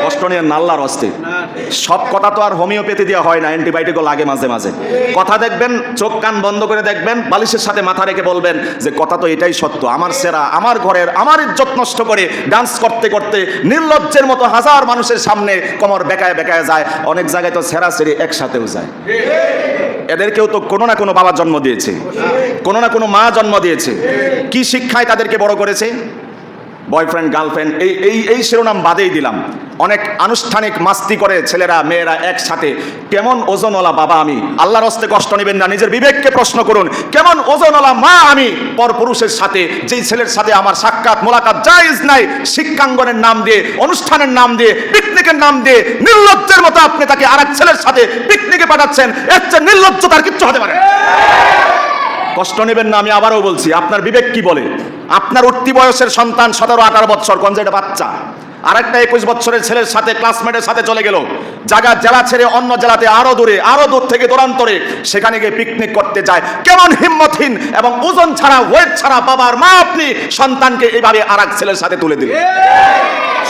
কষ্ট নিয়ে আল্লাহর হস্তে। সব কথা তো আর হোমিওপ্যাথি দেওয়া হয় না, অ্যান্টিবায়োটিকও লাগে মাঝে মাঝে। কথা দেখবেন, চোখ কান বন্ধ করে দেখবেন, বালিশের সাথে মাথা রেখে বলবেন বলবেন যে কথা তো এটাই সত্য, আমার সেরা, আমার ঘরের, আমার ইজ্জত নষ্ট করে ডান্স করতে করতে নির্লজ্জের মতো হাজার মানুষের সামনে কোমর বেকায় বেকায় যায়। অনেক জায়গায় তো সেরা সেরি একসাথেও যায়। এদেরকেও তো কোনো না কোনো বাবা জন্ম দিয়েছে, কোনো না কোনো মা জন্ম দিয়েছে। কি শিক্ষায় তাদেরকে বড় করেছে? বয়ফ্রেন্ড গার্লফ্রেন্ড এই শিরোনাম বাদেই দিলাম। অনেক আনুষ্ঠানিক মাস্তি করে ছেলেরা মেয়েরা একসাথে। কেমন ওজনওয়ালা বাবা আমি, আল্লাহর হস্তে কষ্ট নেবেন না, নিজের বিবেককে প্রশ্ন করুন। কেমন ওজনওয়ালা মা আমি, পরপুরুষের সাথে, যেই ছেলের সাথে আমার সাক্ষাৎ মোলাকাত জায়েজ নাই, শিক্ষাঙ্গনের নাম দিয়ে, অনুষ্ঠানের নাম দিয়ে, পিকনিকের নাম দিয়ে নির্লজ্জের মতো আপনি তাকে আরেক ছেলের সাথে পিকনিকে পাঠাচ্ছেন। এর চেয়ে নির্লজ্জতার কিচ্ছু হতে পারে। কষ্ট নেবেন না, আমি আবারও বলছি, আপনার বিবেক কি বলে? আপনার উঠতি বয়সের সন্তান 17-18 বছর, কোন যে এটা বাচ্চা, আরেকটা 21 বছরের ছেলের সাথে ক্লাসমেটের সাথে চলে গেল জেলা ছেড়ে অন্য জেলাতে, আরো দূর থেকে দূরান্তরে, সেখানে গিয়ে পিকনিক করতে যায়। কেমন হিম্মতহীন এবং ওজন ছাড়া, ওয়েট ছাড়া বাবার মা আপনি সন্তানকে এইভাবে আরেক ছেলের সাথে তুলে দিলেন।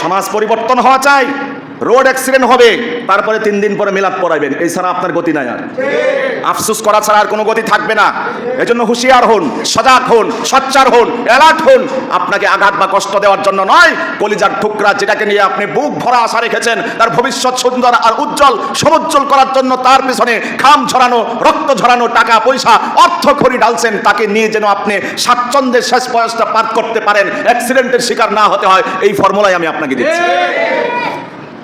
সমাজ পরিবর্তন হওয়া চাই। রোড অ্যাক্সিডেন্ট হবে, তারপরে 3 দিন পরে মিলাদ পড়াইবেন, এই ছাড়া আপনার গতি নাই। আর আফসোস করা ছাড়া আর কোনো গতি থাকবে না। এজন্য হুঁশিয়ার হন, সজাগ হন, সচ্চার হন, অ্যালার্ট হন। আপনাকে আঘাত বা কষ্ট দেওয়ার জন্য নয়, কলিজার টুকরা যেটাকে নিয়ে আপনি বুক ভরা আশা রেখেছেন, তার ভবিষ্যৎ সুন্দর আর উজ্জ্বল সমুজ্জ্বল করার জন্য তার পিছনে ঘাম ঝরানো, রক্ত ঝরানো, টাকা পয়সা, অর্থ খড়ি ঢালছেন, তাকে নিয়ে যেন আপনি স্বাচ্ছন্দ্যের শেষ বয়সটা পার করতে পারেন, অ্যাক্সিডেন্টের শিকার না হতে হয়। এই ফর্মুলাই আমি আপনাকে দিচ্ছি।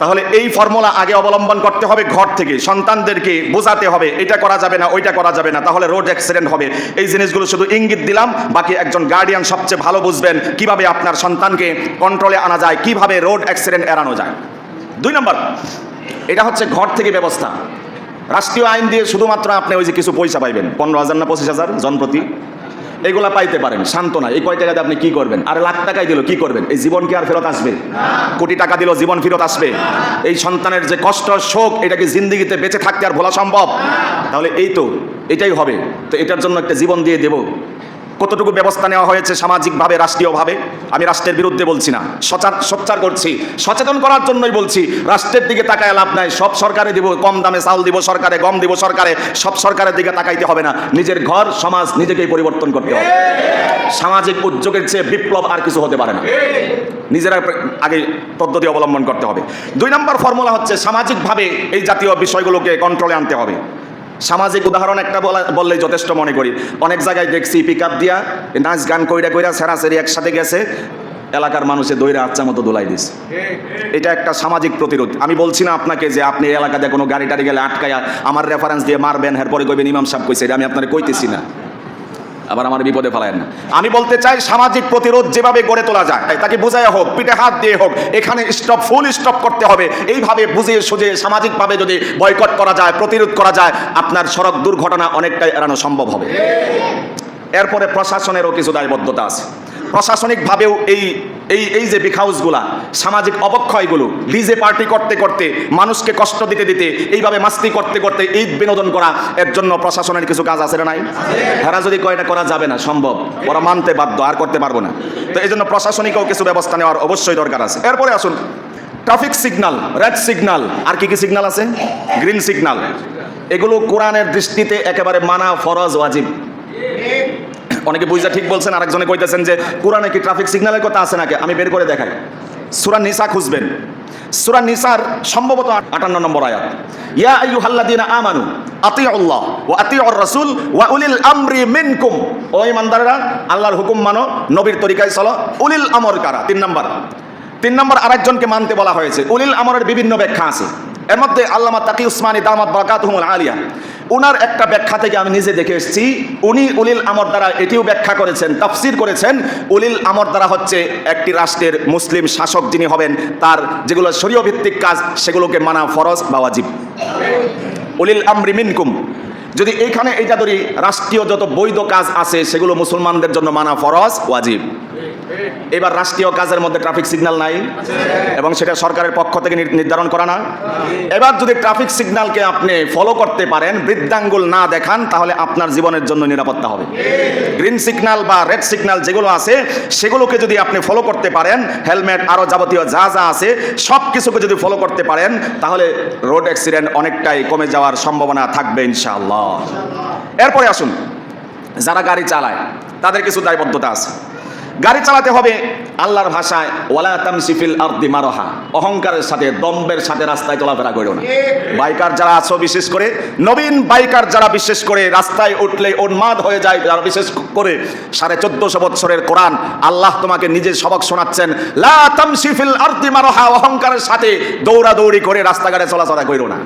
তাহলে এই ফর্মুলা আগে অবলম্বন করতে হবে। ঘর থেকে সন্তানদেরকে বোঝাতে হবে, এটা করা যাবে না, ওইটা করা যাবে না, তাহলে রোড অ্যাক্সিডেন্ট হবে। এই জিনিসগুলো শুধু ইঙ্গিত দিলাম, বাকি একজন গার্ডিয়ান সবচেয়ে ভালো বুঝবেন কিভাবে আপনার সন্তানকে কন্ট্রোলে আনা যায়, কিভাবে রোড অ্যাক্সিডেন্ট এড়ানো যায়। 2 নম্বর, এটা হচ্ছে ঘর থেকে ব্যবস্থা। রাষ্ট্রীয় আইন দিয়ে শুধুমাত্র আপনি ওই যে কিছু পয়সা পাইবেন, 15,000 না 25,000 জনপ্রতি, এগুলা পাইতে পারেন, শান্ত না। এই কয় টাকা দিয়ে আপনি কি করবেন? আর লাখ টাকাই দিল কি করবেন? এই জীবন কি আর ফেরত আসবে? কোটি টাকা দিল জীবন ফেরত আসবে? এই সন্তানের যে কষ্ট শোক, এটা কি জিন্দেগিতে বেঁচে থাকতে আর ভোলা সম্ভব? তাহলে এটাই হবে। তো এটার জন্য একটা জীবন দিয়ে দেব। কতটুকু ব্যবস্থা নেওয়া হয়েছে সামাজিকভাবে, রাষ্ট্রীয়ভাবে? আমি রাষ্ট্রের বিরুদ্ধে বলছি না, সোচ্চার করছি, সচেতন করার জন্যই বলছি। রাষ্ট্রের দিকে তাকায় লাভ নাই। সব সরকারে দিব, কম দামে চাউল দিব সরকারে, গম দিব সরকারে, সব সরকারের দিকে তাকাইতে হবে না। নিজের ঘর সমাজ নিজেকেই পরিবর্তন করতে হবে। সামাজিক উদ্যোগের চেয়ে বিপ্লব আর কিছু হতে পারে না। নিজেরা আগে পদ্ধতি অবলম্বন করতে হবে। 2 নম্বর ফর্মুলা হচ্ছে সামাজিকভাবে এই জাতীয় বিষয়গুলোকে কন্ট্রোলে আনতে হবে। সামাজিক উদাহরণ একটা বললেই যথেষ্ট মনে করি। অনেক জায়গায় দেখছি পিকআপ দিয়া নাচ গান কইরা সেরাসেরি একসাথে গেছে, এলাকার মানুষে দইরা আচ্ছা মতো দোলাই দিছে। এটা একটা সামাজিক প্রতিরোধ। আমি বলছি না আপনাকে যে আপনি এলাকাতে কোনো গাড়ি টাড়ি গেলে আটকায়া আমার রেফারেন্স দিয়ে মারবেন, এরপরে কইবেন ইমাম সাহেব কইছে। এটা আমি আপনাকে কইতেছি না, আবার আমার বিপদে ফেলায় না। আমি বলতে চাই সামাজিক প্রতিরোধ যেভাবে গড়ে তোলা যায়, তাকে বোঝায় হোক, পিঠে হাত দিয়ে হোক, এখানে ফুল স্টপ করতে হবে, এইভাবে বুঝিয়ে সুঝে সামাজিকভাবে যদি বয়কট করা যায়, প্রতিরোধ করা যায়, আপনার সড়ক দুর্ঘটনা অনেকটাই এড়ানো সম্ভব হবে। এরপরে প্রশাসনেরও কিছু দায়বদ্ধতা আছে। প্রশাসনিকভাবেও এই যে বিগ হাউসগুলা, সামাজিক অবক্ষয়গুলো, ডিজে পার্টি করতে করতে, মানুষকে কষ্ট দিতে দিতে, এইভাবে মাস্তি করতে করতে ঈদ বিনোদন করা, এর জন্য প্রশাসনের কিছু কাজ আছে না নাই? হেরা যদি কয়টা করা যাবে না, সম্ভব, ওরা মানতে বাধ্য, আর করতে পারবো না। তো এই জন্য প্রশাসনিকও কিছু ব্যবস্থা নেওয়ার অবশ্যই দরকার আছে। এরপরে আসুন, ট্রাফিক সিগন্যাল, রেড সিগন্যাল, আর কি কি সিগন্যাল আছে? Green signal. এগুলো কোরআনের দৃষ্টিতে একেবারে মানা ফরজ, ওয়াজিব। অনেকে বুঝা ঠিক বলছেন, আরেকজনে কইতেছেন যে কোরআনে কি ট্রাফিক সিগন্যালের কথা আছে নাকি? আমি বের করে দেখাই। সূরা নিসা খুঁজবেন, সূরা নিসার সম্ভবত 58 নম্বর আয়াত। ইয়া আইয়ুহাল্লাযীনা আমানু আতিউল্লাহ ওয়া আতিউর রাসূল ওয়া উলিল আমরি মিনকুম। ও ঈমানদাররা, আল্লাহর হুকুম মানো, নবীর তরিকায় চলো। উলিল আমর কারা? 3 নম্বর আরেকজনকে মানতে বলা হয়েছে। উলিল আমরের বিভিন্ন ব্যাখ্যা আছে। এর মধ্যে আল্লামা তাকি উসমানী দামাত বারাকাতুহুল আলিয়া, উনার একটা ব্যাখ্যা থেকে আমি নিজে দেখে এসেছি। উনি উলিল আমর দ্বারা এটিও ব্যাখ্যা করেছেন, তাফসির করেছেন, উলিল আমর দ্বারা হচ্ছে একটি রাষ্ট্রের মুসলিম শাসক যিনি হবেন, তার যেগুলো শরীয় ভিত্তিক কাজ সেগুলোকে মানা ফরজ বা ওয়াজিব। উলিল আমরি মিনকুম, যদি এইখানে এইটা ধরি, রাষ্ট্রীয় যত বৈধ কাজ আছে সেগুলো মুসলমানদের জন্য মানা ফরজ, ওয়াজিব। এবার রাষ্ট্রীয় কাজের মধ্যে ট্রাফিক সিগন্যাল নাই, এবং সেটা সরকারের পক্ষ থেকে নির্ধারণ করা না। এবার যদি ট্রাফিক সিগন্যালকে আপনি ফলো করতে পারেন, বৃদ্ধাঙ্গুল না দেখান, তাহলে আপনার জীবনের জন্য নিরাপত্তা হবে। গ্রিন সিগন্যাল বা রেড সিগন্যাল যেগুলো আছে সেগুলোকে যদি আপনি ফলো করতে পারেন, হেলমেট আরও যাবতীয় যা যা আছে সব কিছুকে যদি ফলো করতে পারেন, তাহলে রোড অ্যাক্সিডেন্ট অনেকটাই কমে যাওয়ার সম্ভাবনা থাকবে ইনশাআল্লাহ। এরপরে আসুন, যারা গাড়ি চালায় তাদের কিছু দায়বদ্ধতা আছে। গাড়ি চালাতে হবে আল্লাহর ভাষায় ওয়ালা তামশি ফিল আরদি মারহা, অহংকারের সাথে দম্বের সাথে রাস্তায় চলাফেরা করো না। বাইকার যারা আছো, বিশেষ করে নবীন বাইকার যারা বিশেষ করে রাস্তায় উঠলে উন্মাদ হয়ে যায়, যারা বিশেষ করে 1450 বছরের কোরআন আল্লাহ তোমাকে নিজে সবক শোনাচ্ছেন, লা তামশি ফিল আরদি মারহা, অহংকারের সাথে দৌড়াদৌড়ি করে রাস্তাঘাটে চলাচলা করো না।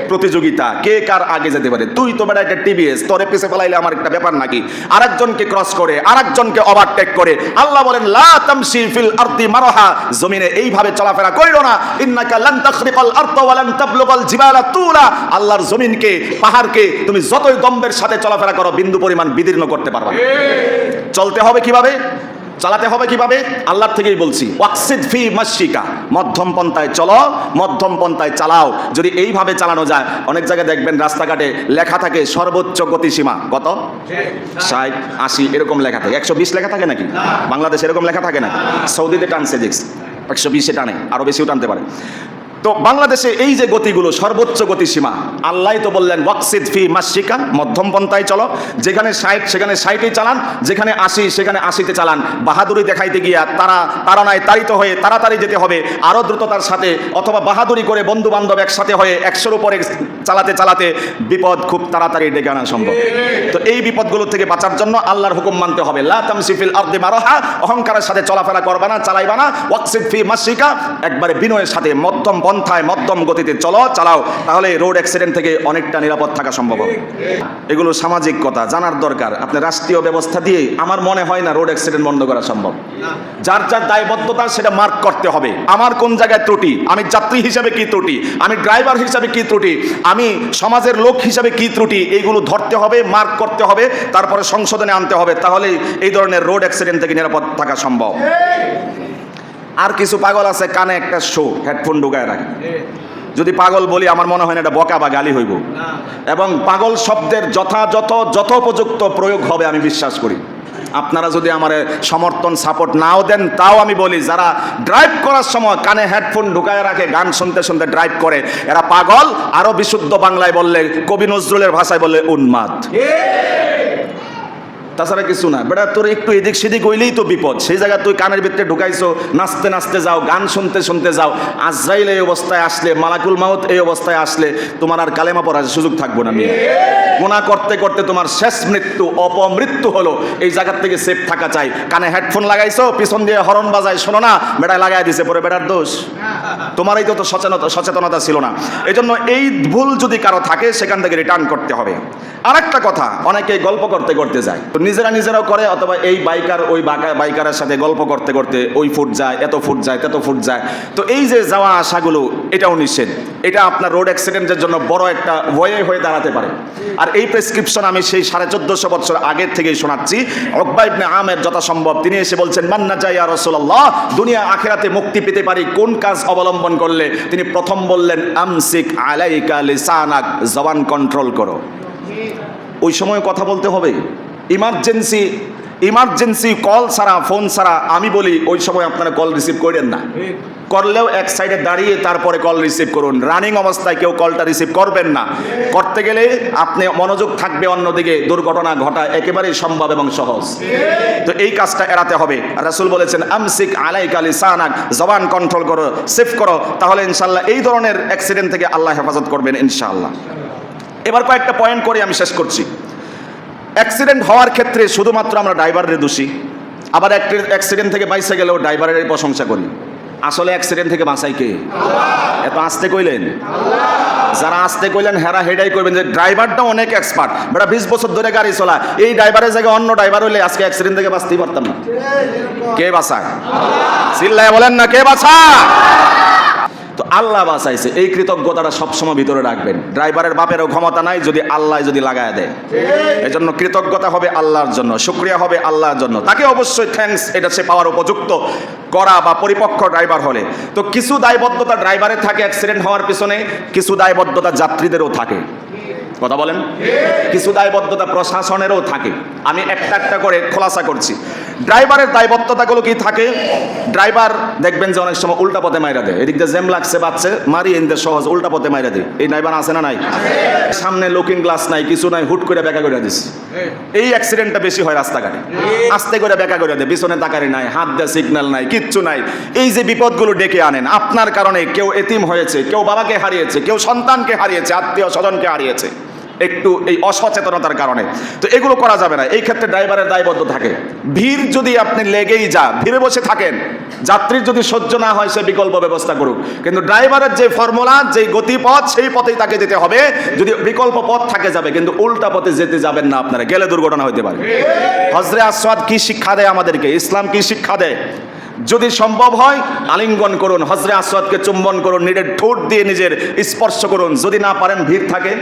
প্রতিযোগিতা, কে কার আগে যেতে পারে। তুই তো বেটা একটা টিভিএস, তোরে পিছে ফেলাইলে আমার একটা ব্যাপার নাকি। আরেকজনকে ক্রস করে, আরেকজনকে ওভারটেক করে আল্লাহ বলেন লা তামশি ফিল আরদি মারহা, জমিনে এইভাবে চলাফেরা কইরো না। ইন্নাকা লান তাখরিকাল আরদ ওয়া লান তাবলুগাল জিবালা তুলা, আল্লাহর জমিনকে, পাহাড়কে তুমি যতই দম্বের সাথে চলাফেরা করো বিন্দু পরিমাণ বিদীর্ণ করতে পারবে না। চলতে হবে কিভাবে, চালাতে হবে কিভাবে, আল্লাহর থেকেই বলছি। ওয়াকসিদ ফি মাশিকা, মধ্যম পন্থায় চলো, মধ্যম পন্থায় চালাও। যদি এইভাবে চালানো যায়, অনেক জায়গায় দেখবেন রাস্তাঘাটে লেখা থাকে সর্বোচ্চ গতিসীমা কত, 60 80 এরকম লেখা থাকে। 120 লেখা থাকে নাকি? বাংলাদেশে এরকম লেখা থাকে না। সৌদিতে টানছে 120-এ টানে, আরো বেশিও টানতে পারে। তো বাংলাদেশে এই যে গতিগুলো সর্বোচ্চ গতিসীমা, আল্লাহ তো বললেন ওয়াকসিদ ফি মাশিকা, মধ্যম পন্থায় চলো। যেখানে 60 সেখানে 60-এই চালান, যেখানে 80 সেখানে 80-তে চালান। বাহাদুরি দেখাইতে গিয়া তাড়ানায় তাড়িত হয়ে তাড়াতাড়ি যেতে হবে আরো দ্রুততার সাথে, অথবা বাহাদুরি করে বন্ধু বান্ধব একসাথে হয়ে 100-র উপরে চালাতে চালাতে বিপদ খুব তাড়াতাড়ি ডেকে আনা সম্ভব। তো এই বিপদগুলো থেকে বাঁচার জন্য আল্লাহর হুকুম মানতে হবে। লা তামশি ফিল আরদি মারহা, অহংকারের সাথে চলাফেরা করবা না, চালাইবা না। ওয়াকসিদ ফি মাশিকা, একবারে বিনয়ের সাথে মধ্যম পন্থায় মধ্যম গতিতে চালাও, তাহলে রোড অ্যাক্সিডেন্ট থেকে অনেকটা নিরাপদ থাকা সম্ভব হবে। এগুলো সামাজিক কথা জানার দরকার। আপনি রাষ্ট্রীয় ব্যবস্থা দিয়ে আমার মনে হয় না রোড অ্যাক্সিডেন্ট বন্ধ করা সম্ভব। যার যার দায়বদ্ধতা সেটা মার্ক করতে হবে। আমার কোন জায়গায় ত্রুটি, আমি যাত্রী হিসাবে কি ত্রুটি, আমি ড্রাইভার হিসাবে কি ত্রুটি, আমি সমাজের লোক হিসাবে কি ত্রুটি, এইগুলো ধরতে হবে, মার্ক করতে হবে, তারপরে সংশোধনে আনতে হবে। তাহলে এই ধরনের রোড অ্যাক্সিডেন্ট থেকে নিরাপদ থাকা সম্ভব। আর কিছু পাগল আছে কানে একটা হেডফোন ঢুকায় রাখে। যদি পাগল বলি আমার মনে হয় না এটা বকা বা গালি হইব, এবং পাগল শব্দের যথোপযুক্ত প্রয়োগ হবে আমি বিশ্বাস করি। আপনারা যদি আমার সমর্থন সাপোর্ট নাও দেন, তাও আমি বলি যারা ড্রাইভ করার সময় কানে হেডফোন ঢুকায় রাখে, গান শুনতে শুনতে ড্রাইভ করে, এরা পাগল। আরো বিশুদ্ধ বাংলায় বললে, কবি নজরুলের ভাষায় বললে উন্মাদ। তাছাড়া কিছু না। বেটা তোর একটু এদিক সেদিক হইলেই তো বিপদ। সেই জায়গায় তুই কানের ভিতরে ঢুকাইছো, নাচতে নাচতে যাও, গান শুনতে শুনতে যাও। আজরাইল এই অবস্থায় আসলে, মালাকুল মাউত এই অবস্থায় আসলে তোমার আর কালেমা পড়ার সুযোগ থাকবো না। মেয়ে গুনাহ করতে করতে তোমার শেষ মৃত্যু, অপমৃত্যু হলো। এই জায়গার থেকে সেফ থাকা চাই। কানে হেডফোন লাগাইছো, পিছন দিয়ে হরন বাজায়, শোনো না, বেটায় লাগাই দিছে, পরে বেটার দোষ। তোমারই তো সচেতনতা ছিল না। এই জন্য এই ভুল যদি কারো থাকে সেখান থেকে রিটার্ন করতে হবে। আরেকটা কথা, অনেকে গল্প করতে করতে যায়, তো নিজেরাও করে, অথবা এই বাইকার ওই বাইকারের সাথে গল্প করতে করতে ওই ফুট যায়, এত ফুট যায়, তত ফুট যায়। তো এই যে যাওয়া আসাগুলো, এটাও নিষেধ। এটা আপনার রোড অ্যাক্সিডেন্টের জন্য বড় একটা ভয়ে হয়ে দাঁড়াতে পারে। আর এই প্রেসক্রিপশন আমি সেই 1450 বছর আগের থেকেই শোনাচ্ছি। উকবা ইবনে আমের যথাসম্ভব তিনি এসে বলছেন, মান্না যায় ইয়া রাসূলুল্লাহ, দুনিয়া আখিরাতে মুক্তি পেতে পারি কোন কাজ অবলম্বন করলে? তিনি প্রথম বললেন, আমসিক আলাইকা লিসানাক, জবান কন্ট্রোল করো। ওই সময় কথা বলতে হবে। ইমার্জেন্সি কল ছাড়া, ফোন ছাড়া, আমি বলি ওই সময় আপনারা কল রিসিভ করেন না। করলেও এক সাইডে দাঁড়িয়ে তারপরে কল রিসিভ করুন। রানিং অবস্থায় কেউ কলটা রিসিভ করবেন না। করতে গেলে আপনি মনোযোগ থাকবে অন্যদিকে, দুর্ঘটনা ঘটা একেবারেই সম্ভব এবং সহজ। তো এই কাজটা এড়াতে হবে। রাসূল বলেছেন, আমসিক আলাইকা লিসানাক, জবান কন্ট্রোল করো, সেভ করো, তাহলে ইনশাআল্লাহ এই ধরনের অ্যাক্সিডেন্ট থেকে আল্লাহ হেফাজত করবেন ইনশাআল্লাহ। এবার কয়েকটা পয়েন্ট করে আমি শেষ করছি। অ্যাক্সিডেন্ট হওয়ার ক্ষেত্রে শুধুমাত্র আমরা ড্রাইভারের দোষী, আবার অ্যাক্সিডেন্ট থেকে বাইসে গেলেও ড্রাইভারের প্রশংসা করি। আসলে অ্যাক্সিডেন্ট থেকে বাঁচাই কে? এত আসতে কইলেন? যারা আসতে কইলেন হেরা হেডাই করবেন যে ড্রাইভারটা অনেক এক্সপার্ট, বেটা 20 বছর ধরে গাড়ি চলা, এই ড্রাইভারের জায়গায় অন্য ড্রাইভার হইলে আজকে অ্যাক্সিডেন্ট থেকে বাঁচতেই পারতাম না। কে বাঁচায়? চিল্লায় বলেন না, কে বাঁচায়? তো আল্লাহ বাঁচাইছে, এই কৃতজ্ঞতাটা সবসময় ভিতরে রাখবেন। ড্রাইভারের বাপেরও ক্ষমতা নাই যদি আল্লাহ যদি লাগায় দেয়। এই জন্য কৃতজ্ঞতা হবে আল্লাহর জন্য, শুকরিয়া হবে আল্লাহর জন্য। তাকে অবশ্যই থ্যাঙ্কস এটা সে পাওয়ার উপযুক্ত করা বা পরিপক্ক ড্রাইভার হলে। তো কিছু দায়বদ্ধতা ড্রাইভারের থাকে অ্যাক্সিডেন্ট হওয়ার পিছনে, কিছু দায়বদ্ধতা যাত্রীদেরও থাকে। কথা বলেন? কিছু দায়বদ্ধতা প্রশাসনেরও থাকে। আমি একটা একটা করে খোলাসা করছি। ড্রাইভারের দায়বদ্ধতাগুলো কি থাকে? ড্রাইভার দেখবেন যে অনেক সময় উল্টা পথে মাইরা দেয়, এদিক দিয়ে জ্যাম লাগছে বাচ্চে মারি এনতে সহজ উল্টা পথে মাইরা দেয়। এই ড্রাইভার আছে না নাই? সামনে লুকিং গ্লাস নাই, কিছু নাই, হুট করে ব্যাকা করে দিচ্ছে। এই অ্যাক্সিডেন্টটা বেশি হয় রাস্তাঘাটে, আস্তে করে ব্যাকা করে দেয়, পিছনে তাকারি নাই, হাত দেয়, সিগন্যাল নাই, কিচ্ছু নাই। এই যে বিপদগুলো ডেকে আনেন, আপনার কারণে কেউ এতিম হয়েছে, কেউ বাবাকে হারিয়েছে, কেউ সন্তানকে হারিয়েছে, আত্মীয় স্বজনকে হারিয়েছে, একটু এই অসচেতনতার কারণে। তো এগুলো করা যাবে না। এই ক্ষেত্রে ড্রাইভারের দায়বদ্ধ থাকে। ভিড় যদি আপনি লেগেই যা, ভিড়ে বসে থাকেন, যাত্রীর যদি সহ্য না হয় সে বিকল্প ব্যবস্থা করুক, কিন্তু ড্রাইভারের যে ফর্মুলা, যে গতিপথ, সেই পথেই তাকে যেতে হবে। যদি বিকল্প পথ থাকে যাবে, কিন্তু উল্টা পথে যেতে যাবেন না, আপনারা গেলে দুর্ঘটনা হতে পারে। হজরে আসওয়াদ কি শিক্ষা দেয় আমাদেরকে? ইসলাম কি শিক্ষা দেয়? যদি সম্ভব হয় আলিঙ্গন করুন, হজরে আসওয়াদকে চুম্বন করুন, নিজের ঠোঁট দিয়ে নিজের স্পর্শ করুন। যদি না পারেন, ভিড় থাকে,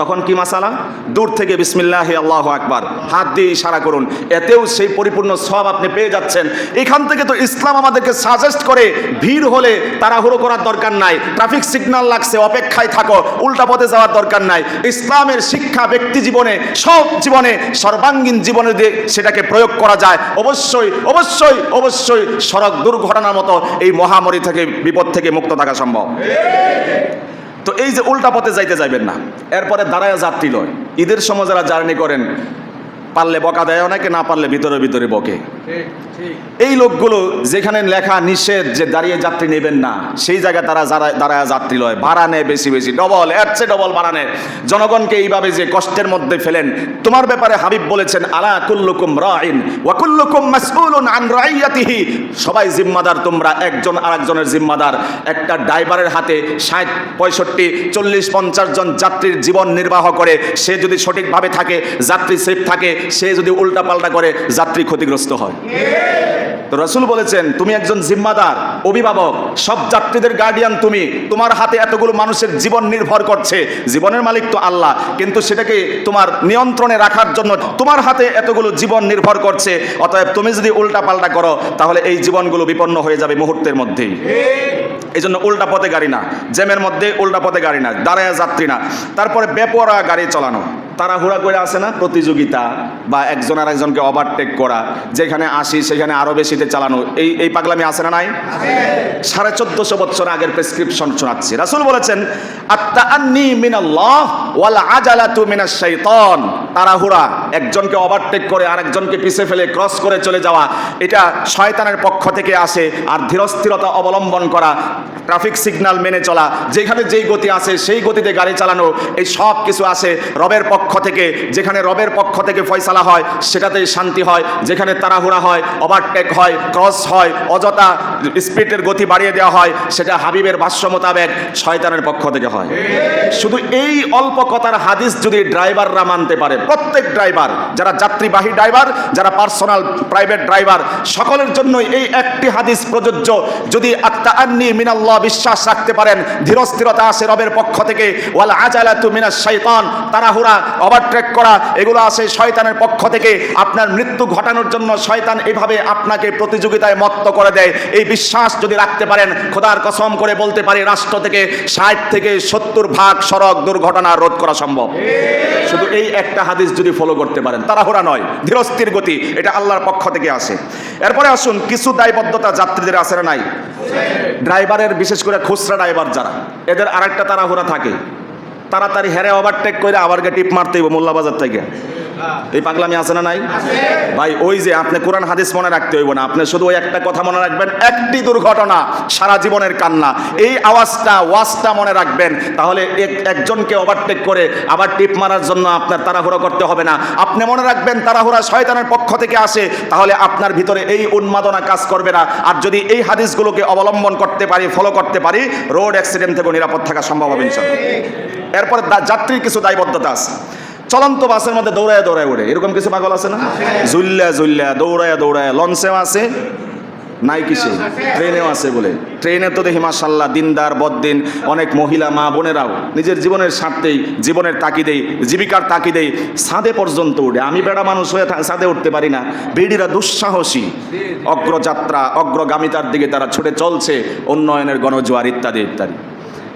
তখন কি মাসালা? দূর থেকে বিসমিল্লাহি আল্লাহু আকবার হাত দিয়ে ইশারা করুন, এতেও সেই পরিপূর্ণ সওয়াব আপনি পেয়ে যাচ্ছেন। এখান থেকে তো ইসলাম আমাদেরকে সাজেস্ট করে ভিড় হলে তাড়াহুড়ো করার দরকার নাই, ট্রাফিক সিগন্যাল লাগছে অপেক্ষায় থাকো, উল্টা পথে যাওয়ার দরকার নাই। ইসলামের শিক্ষা ব্যক্তি জীবনে, সব জীবনে, সর্বাঙ্গীন জীবনে দিয়ে সেটাকে প্রয়োগ করা যায়। অবশ্যই অবশ্যই অবশ্যই সড়ক দুর্ঘটনার মতো এই মহামারী থেকে, বিপদ থেকে মুক্ত থাকা সম্ভব। তো এই যে উল্টা পথে যাইতে যাইবেন না। এরপরে দাঁড়ায় যাত্রী লয়। ঈদের সময় যারা জার্নি করেন, পারলে বকা দেয় অনেকে, না পারলে ভিতরে ভিতরে বকে। এই লোকগুলো যেখানে লেখা নিষেধ যে দাঁড়িয়ে যাত্রী নেবেন না, সেই জায়গায় তারা দাঁড়ায় যাত্রী লয়, ভাড়া নেয় বেশি বেশি, ডবল, এর চেয়ে ডবল ভাড়া নেয়। জনগণকে এইভাবে যে কষ্টের মধ্যে ফেলেন। তোমার ব্যাপারে হাবিব বলেছেন, আলা কুল্লুকুম রাইন ওয়া কুল্লুকুম মাসউলুন আন রাইয়াতিহি, সবাই জিম্মাদার, তোমরা একজন আরেকজনের জিম্মাদার। একটা ড্রাইভারের হাতে 60, 65, 40, 50 জন যাত্রীর জীবন নির্বাহ করে। সে যদি সঠিকভাবে থাকে, যাত্রী সেফ থাকে, সে যদি উল্টা পাল্টা করে, যাত্রী ক্ষতিগ্রস্ত হয়। তো রাসূল বলেছেন, তুমি একজন জিম্মাদার, অভিভাবক, সব যাত্রীদের গার্ডিয়ান তুমি। তোমার হাতে এতগুলো মানুষের জীবন নির্ভর করছে। জীবনের মালিক তো আল্লাহ, কিন্তু সেটাকে তোমার নিয়ন্ত্রণে রাখার জন্য তোমার হাতে এতগুলো জীবন নির্ভর করছে। অতএব তুমি যদি উল্টা পাল্টা করো, তাহলে এই জীবনগুলো বিপন্ন হয়ে যাবে মুহূর্তের মধ্যেই। এই জন্য উল্টা পথে গাড়ি না, জ্যামের মধ্যে উল্টা পথে গাড়ি না, দাঁড়ায় যাত্রী না। তারপরে বেপরোয়া গাড়ি চালানো, তাড়াহুড়া করে আসে না প্রতিযোগিতা, বা একজন আর একজনকে ওভারটেক করা, যেখানে আসি সেখানে আরো বেশিতে চালানো, এই পাগলামি আসে না নাই? 1450 বছর আগের প্রেসক্রিপশন শোনাচ্ছি। রাসূল বলেছেন, আত-তাআন্নী মিনাল্লাহ ওয়াল আজালাতু মিনাশ শাইতান। তাড়াহুড়া, একজনকে ওভারটেক করে আরেকজনকে পিছে ফেলে ক্রস করে চলে যাওয়া, এটা শয়তানের পক্ষ থেকে আসে। আর ধীরস্থিরতা অবলম্বন করা, ট্রাফিক সিগন্যাল মেনে চলা, যেখানে যেই গতি আছে সেই গতিতে গাড়ি চালানো, এই সব কিছু আসে রবের পক্ষ থেকে। যেখানে রবের পক্ষ থেকে ফয়সালা হয় সেটাতেই শান্তি হয়। যেখানে তাড়াহুড়া হয়, ওভারটেক হয়, ক্রস হয়, অযথা স্পিডের গতি বাড়িয়ে দেওয়া হয়, সেটা হাবিবের ভাষ্য মোতাবেক শয়তানের পক্ষ থেকে হয়। শুধু এই অল্প কথার হাদিস যদি ড্রাইভাররা মানতে পারে, প্রত্যেক ড্রাইভার, যারা যাত্রীবাহী ড্রাইভার, যারা পার্সোনাল প্রাইভেট ড্রাইভার, সকলের জন্যই এই একটি হাদিস প্রযোজ্য। যদি আত-তাআন্নী মিনাল্লাহ বিশ্বাস রাখতে পারেন, ধীরস্থিরতা আসে রবের পক্ষ থেকে, ওয়াল আজালাতু মিনাশ শাইতান, তাড়াহুড়া, ওভারটেক করা, এগুলো আসে শয়তানের পক্ষ থেকে। আপনার মৃত্যু ঘটানোর জন্য শয়তান এইভাবে আপনাকে প্রতিযোগিতায় মত্ত করে দেয়। এই বিশ্বাস যদি রাখতে পারেন, খোদার কসম করে বলতে পারি, রাষ্ট্র থেকে 60 থেকে 70 ভাগ সড়ক দুর্ঘটনা রোধ করা সম্ভব। শুধু এই একটা হাদিস যদি ফলো করতে পারেন, তাড়াহুড়া নয়, ধীরস্থির গতি, এটা আল্লাহর পক্ষ থেকে আসে। এরপরে আসুন, কিছু দায়বদ্ধতা যাত্রীদের আছে না নাই? ড্রাইভারের, বিশেষ করে খুচরা ড্রাইভার যারা, এদের আরেকটা তাড়াহুড়া থাকে, তাড়াতাড়ি হেরে ওভারটেক করে আবার টিপ মারতে হইব মোল্লা বাজার থেকে। এই পাগলামি আছে না নাই? ভাই, ওই যে আপনি কোরআন হাদিস মনে রাখতে হইব না, আপনি শুধু ওই একটা কথা মনে রাখবেন, একটি দুর্ঘটনা সারা জীবনের কান্না, এই ওয়াজটা মনে রাখবেন। তাহলে একজনকে ওভারটেক করে আবার টিপ মারার জন্য আপনার তাড়াহুড়ো করতে হবে না। আপনি মনে রাখবেন, তাড়াহুড়া শয়তানের পক্ষ থেকে আসে, তাহলে আপনার ভিতরে এই উন্মাদনা কাজ করবে না। আর যদি এই হাদিসগুলোকে অবলম্বন করতে পারি, ফলো করতে পারি, রোড অ্যাক্সিডেন্ট থেকে নিরাপদ থাকা সম্ভব হবে ইনশাআল্লাহ। এরপর যাত্রীর কিছু দায়বদ্ধতা আছে। চলন্ত বাসের মধ্যে দৌড়ায় দৌড়ায় ওঠে, এরকম কিছু পাগল আছে না? জুল্লা দৌড়ায় দৌড়ায়, লঞ্চেও আছে, নাই কিসে, ট্রেনেও আছে বলে। ট্রেনে তো দেখি মাশাআল্লাহ দিনদার বদ্দিন অনেক মহিলা মা বোনেরাও নিজের জীবনের স্বার্থেই, জীবনের তাকিদেই, জীবিকার তাকিদেই ছাদে পর্যন্ত উঠে। আমি বেড়া মানুষ হয়ে ছাদে উঠতে পারি না। বেডিরা দুঃসাহসী, অগ্রযাত্রা, অগ্রগামিতার দিকে তারা ছুটে চলছে, উন্নয়নের গণজোয়ার ইত্যাদি ইত্যাদি।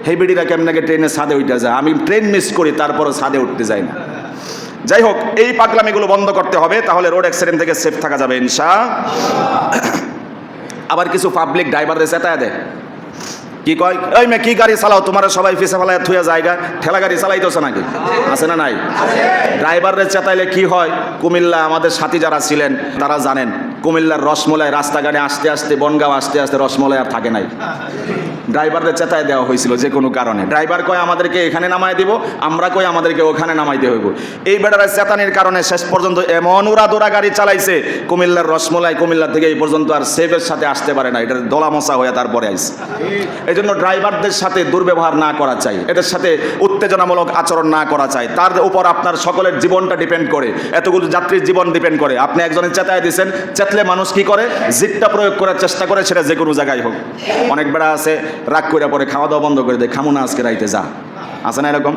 হে বেডিরা কেমনাকে ট্রেনে ছাদে উঠে যায়? আমি ট্রেন মিস করি, তারপরও ছাদে উঠতে যাই না। যাই হোক, এই পাগলামিগুলো বন্ধ করতে হবে, তাহলে রোড অ্যাক্সিডেন্ট থেকে সেফ থাকা যাবে ইনশাআল্লাহ। আবার কিছু পাবলিক ড্রাইভারদের চেতায় দেয়, কি কয়, এই মে কি গাড়ি চালাও, তোমার সবাই ফেসে ফেলায় থুয়ে জায়গা, ঠেলা গাড়ি চালাইতেছে নাকি? আছে না নাই? ড্রাইভারদের চেতাইলে কি হয়, কুমিল্লা আমাদের সাথী যারা ছিলেন তারা জানেন, কুমিল্লার রসমলাই রাস্তাঘাটে আসতে আসতে বনগাঁও আসতে আসতে রসমলাই আর থাকে নাই। ড্রাইভারদের চেতায় দেওয়া হয়েছিল যে কোনো কারণে, ড্রাইভার কয় আমাদেরকে এখানে নামাই দিব, আমরা কই আমাদেরকে ওখানে নামাইতে হইব। এই বেটারা চেতানির কারণে শেষ পর্যন্ত এমন উড়াদোড়া গাড়ি চালাইছে, কুমিল্লার রসমলাই কুমিল্লা থেকে এই পর্যন্ত আর সেফের সাথে আসতে পারে না, এটা দলা মশা হয়ে তারপরে আইছে। এই জন্য ড্রাইভারদের সাথে দুর্ব্যবহার না করা চাই, এদের সাথে উত্তেজনামূলক আচরণ না করা চাই। তার উপর আপনার সকলের জীবনটা ডিপেন্ড করে, এতগুলো যাত্রীর জীবন ডিপেন্ড করে। আপনি একজনের চেতায় দিয়েছেন, চেতলে মানুষ কি করে, জিদটা প্রয়োগ করার চেষ্টা করে, সেটা যে কোনো জায়গায় হোক। অনেক বেড়া আছে রাগ করে পরে খাওয়া দাওয়া বন্ধ করে দেয়, খামু না আজকে রাইতে যা, আছে না এরকম?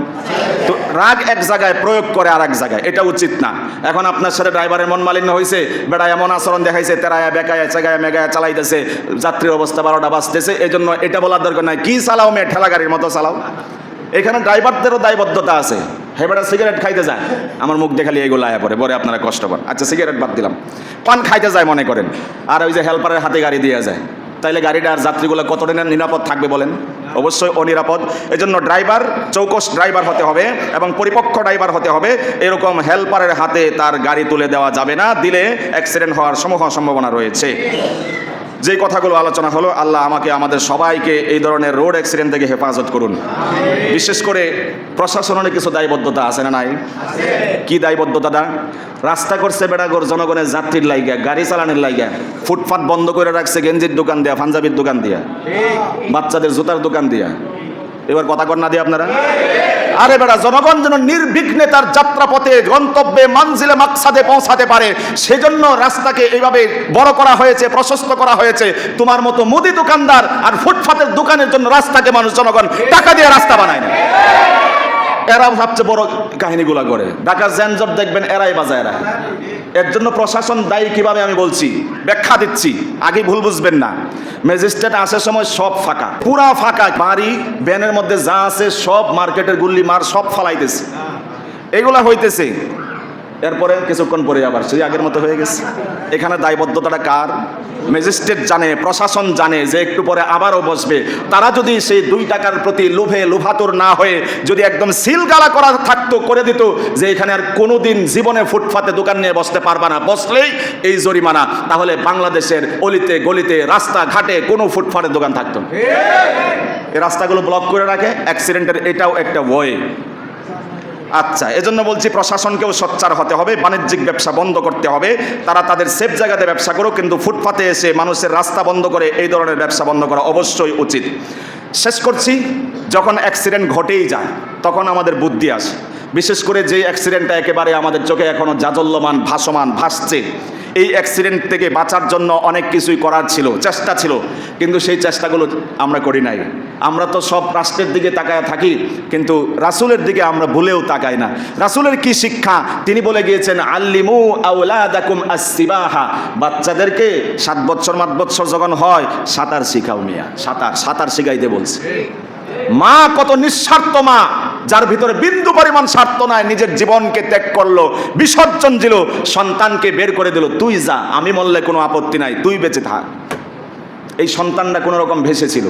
তো রাগ এক জায়গায়, প্রয়োগ করে আর এক জায়গায়, এটা উচিত না। এখন আপনার সাথে ড্রাইভারের মন মালিন্য হয়েছে, বেড়া এমন আচরণ দেখাইছে, তেরায়া বেকায়া চেগায়া মেগায়া চালাইতেছে, যাত্রীর অবস্থা 12টা বাজতেছে, এই জন্য এটা বলার দরকার নাই, কি চালাও মেয়ে, ঠেলা গাড়ির মতো চালাও। এখানে ড্রাইভারদেরও দায়বদ্ধতা আছে। হে বেটা সিগারেট খাইতে যায়, আমার মুখ দেখালি এগুলো আয়া পরে, পরে আপনারা কষ্ট পান। আচ্ছা সিগারেট বাদ দিলাম, পান খাইতে যায় মনে করেন, আর ওই যে হেল্পারের হাতে গাড়ি দিয়ে যায়, তাইলে গাড়িটা আর যাত্রীগুলো কতটা নিরাপদ থাকবে বলেন? অবশ্যই অনিরাপদ। এজন্য ড্রাইভার চৌকস ড্রাইভার হতে হবে এবং পরিপক্ক ড্রাইভার হতে হবে। এরকম হেল্পারের হাতে তার গাড়ি তুলে দেওয়া যাবে না, দিলে অ্যাক্সিডেন্ট হওয়ার সম্ভাবনা রয়েছে। যে কথাগুলো আলোচনা হলো, আল্লাহ আমাকে আমাদের সবাইকে এই ধরনের রোড অ্যাক্সিডেন্ট থেকে হেফাজত করুন। বিশেষ করে প্রশাসনের কিছু দায়বদ্ধতা আছে না নাই? কি দায়বদ্ধতাটা? রাস্তা করছে বেড়াগর জনগণের যাত্রীর লাইগা, গাড়ি চালানোর লাইগা, ফুটপাত বন্ধ করে রাখছে গেঞ্জির দোকান দিয়া, পাঞ্জাবির দোকান দিয়া, বাচ্চাদের জুতার দোকান দিয়া। এবার কথা কর না দিয়ে আপনারা, আরে বেটা জনগণ যেন নির্বিঘ্নে তার যাত্রাপথে গন্তব্যে মানজিলে মাকসাদে পৌঁছাতে পারে, সেজন্য রাস্তাকে এইভাবে বড় করা হয়েছে, প্রশস্ত করা হয়েছে। তোমার মতো মুদি দোকানদার আর ফুটপাতের দোকানের জন্য রাস্তাকে মানুষ জনগণ টাকা দিয়ে রাস্তা বানায় না। এরা সবচেয়ে বড় কাহিনীগুলা করে, ঢাকার জ্যানজট দেখবেন এরাই বাজায় রাখে। এর জন্য প্রশাসন দায়ী কিভাবে আমি বলছি, ব্যাখ্যা দিচ্ছি, আগে ভুল বুঝবেন না। ম্যাজিস্ট্রেট আসার সময় সব ফাঁকা, পুরা ফাঁকা, বাড়ি ব্যানের মধ্যে যা আছে সব মার্কেটের গুল্লি মার সব ফালাইতেছে, এগুলা হইতেছে। এরপরে কিছুক্ষণ পরে আবার সেই আগের মতো হয়ে গেছে। এখানে দায়বদ্ধতাটা কার? ম্যাজিস্ট্রেট জানে, প্রশাসন জানে যে একটু পরে আবারও বসবে। তারা যদি সেই 2 টাকার প্রতি লোভে লোভাতুর না হয়ে যদি একদম সিলগালা করা থাকতো, করে দিত যে এখানে আর কোনোদিন জীবনে ফুটপাতে দোকান নিয়ে বসতে পারবা না, বসলেই এই জরিমানা, তাহলে বাংলাদেশের অলিতে গলিতে রাস্তাঘাটে কোনো ফুটপাতের দোকান থাকতো না। এই রাস্তাগুলো ব্লক করে রাখে, অ্যাক্সিডেন্টের এটাও একটা ওয়ে। আচ্ছা, এজন্য বলছি প্রশাসনকেও সোচ্চার হতে হবে, বাণিজ্যিক ব্যবসা বন্ধ করতে হবে। তারা তাদের সেফ জায়গাতে ব্যবসা করুক, কিন্তু ফুটপাতে এসে মানুষের রাস্তা বন্ধ করে এই ধরনের ব্যবসা বন্ধ করা অবশ্যই উচিত। শেষ করছি, যখন অ্যাক্সিডেন্ট ঘটেই যায় তখন আমাদের বুদ্ধি আসে। বিশেষ করে যে অ্যাক্সিডেন্টটা একেবারে আমাদের চোখে এখনও জাজল্যমান ভাসমান ভাসছে, এই অ্যাক্সিডেন্ট থেকে বাঁচার জন্য অনেক কিছুই করার ছিল, চেষ্টা ছিল, কিন্তু সেই চেষ্টাগুলো আমরা করি নাই। আমরা তো সব রাষ্ট্রের দিকে তাকায় থাকি, কিন্তু রাসূলের দিকে আমরা ভুলেও তাকাই না। রাসূলের কি শিক্ষা? তিনি বলে গিয়েছেন, আল্লিমু আওলাদাকুম আস-সিবাহা, বাচ্চাদেরকে 7 বছর 8 বছর যখন হয় সাঁতার শিখাও মিয়া, সাঁতার শিখাইতে বলছে। মা কত নিঃস্বার্থ মা, যার ভিতরে বিন্দু পরিমাণ স্বার্থ নাই, নিজের জীবনকে ত্যাগ করলো, বিসর্জন দিল, সন্তানকে বের করে দিল, তুই যা, আমি মরলে কোনো আপত্তি নাই, তুই বেঁচে থাক। এই সন্তানটা কোনো রকম ভেসেছিল।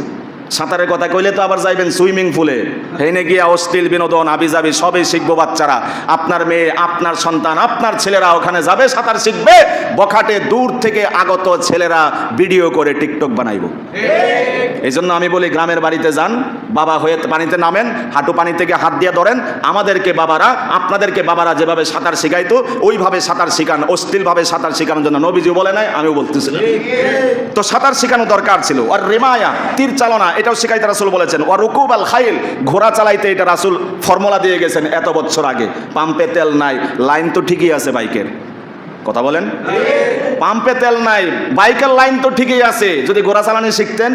সাঁতারের কথা কইলে তো আবার যাইবেন সুইমিং পুলে, হেনে গিয়ে অশ্লীল বিনোদন আবিজাবি সবই শিখবো বাচ্চারা। আপনার মেয়ে, আপনার সন্তান, আপনার ছেলেরা ওখানে যাবে, সাঁতার শিখবে, বখাটে দূর থেকে আগত ছেলেরা ভিডিও করে টিকটক বানাইব। এই জন্য আমি বলি, গ্রামের বাড়িতে যান, বাবা হয়ে পানিতে নামেন, হাঁটু পানি থেকে হাত দিয়ে ধরেন, আমাদেরকে বাবারা, আপনাদেরকে বাবারা যেভাবে সাঁতার শিখাইতো ওইভাবে সাঁতার শিখান। অশ্লীলভাবে সাঁতার শেখানোর জন্য নবীজি বলে নাই, আমিও বলতেছিলাম। তো সাঁতার শেখানো দরকার ছিল। আর রেমায়া, তীর চালনা, এটাও শিখাইতে রাসূল বলেছেন। ওয়া রুকুব আল খাইল, ঘোড়া চালাইতে এটা রাসূল ফর্মুলা দিয়ে গেছেন এত বছর আগে। পাম্পে তেল নাই, লাইন তো ঠিকই আছে বাইকের, কথা বলেন, পাম্পে তেল নাই, বাইকের লাইন তো ঠিকই আছে। যদি ঘোড়া চালানো শিখতেন